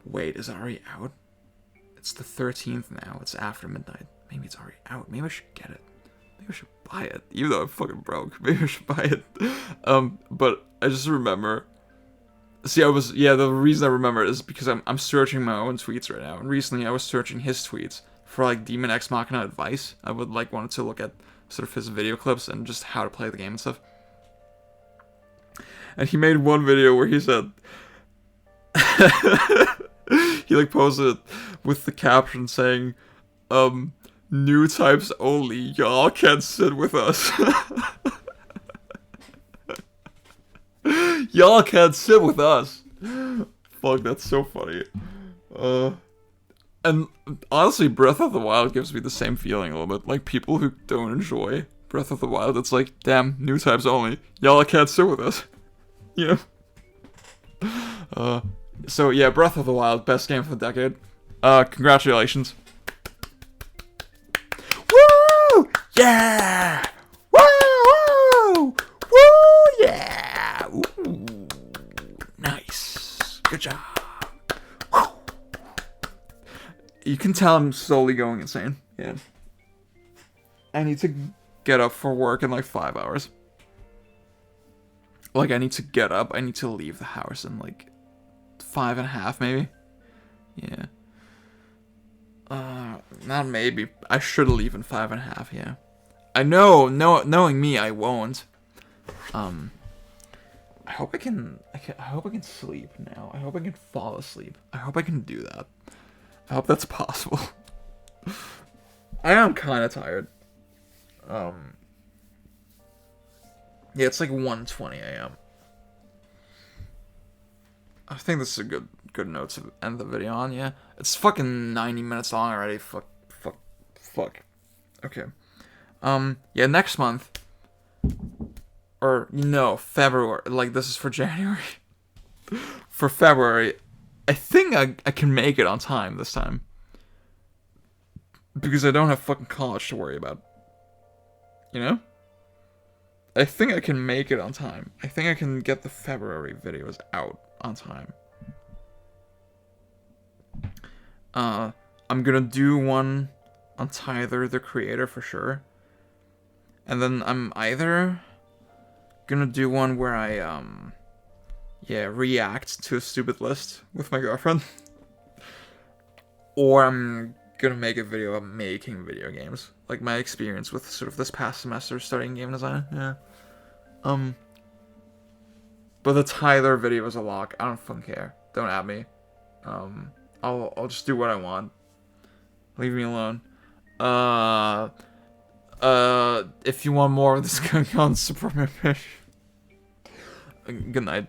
Wait, is it already out? It's the 13th now. It's after midnight. Maybe it's already out. Maybe I should get it. Maybe I should buy it. Even though I'm fucking broke. Maybe I should buy it. But I just remember... See, the reason I remember it is because I'm searching my own tweets right now. And recently I was searching his tweets for, like, Demon X Machina advice. I would, like, wanted to look at sort of his video clips and just how to play the game and stuff. And he made one video where he said... he, like, posted it with the caption saying, new types only, y'all can't sit with us. Y'all can't sit with us. Fuck, that's so funny. And honestly, Breath of the Wild gives me the same feeling a little bit. Like, people who don't enjoy Breath of the Wild, it's like, damn, new types only. Y'all can't sit with us. You know? So yeah, Breath of the Wild, best game of the decade. Congratulations. Woo! Yeah! Woo! Woo! Yeah! Ooh. Nice. Good job. Woo. You can tell I'm slowly going insane. Yeah. I need to get up for work in like 5 hours. Like, I need to get up. I need to leave the house in like 5.5 maybe. Yeah. Not maybe. I should leave in 5.5, yeah. I know, knowing me, I won't. I hope I can sleep now. I hope I can fall asleep. I hope I can do that. I hope that's possible. I am kind of tired. Yeah, it's like 1:20 a.m. I think this is a good note to end the video on, yeah. It's fucking 90 minutes long already. Fuck. Okay. Yeah, next month. Or, no, February. Like, this is for January. For February, I think I can make it on time this time. Because I don't have fucking college to worry about. You know? I think I can make it on time. I think I can get the February videos out on time. I'm gonna do one on Tyler, the creator, for sure. And then I'm either gonna do one where I, react to a stupid list with my girlfriend. Or I'm gonna make a video about making video games. Like my experience with sort of this past semester studying game design. Yeah. But the Tyler video is a lock. I don't fucking care. Don't at me. I'll just do what I want. Leave me alone. If you want more of this going on, support my page. Good night.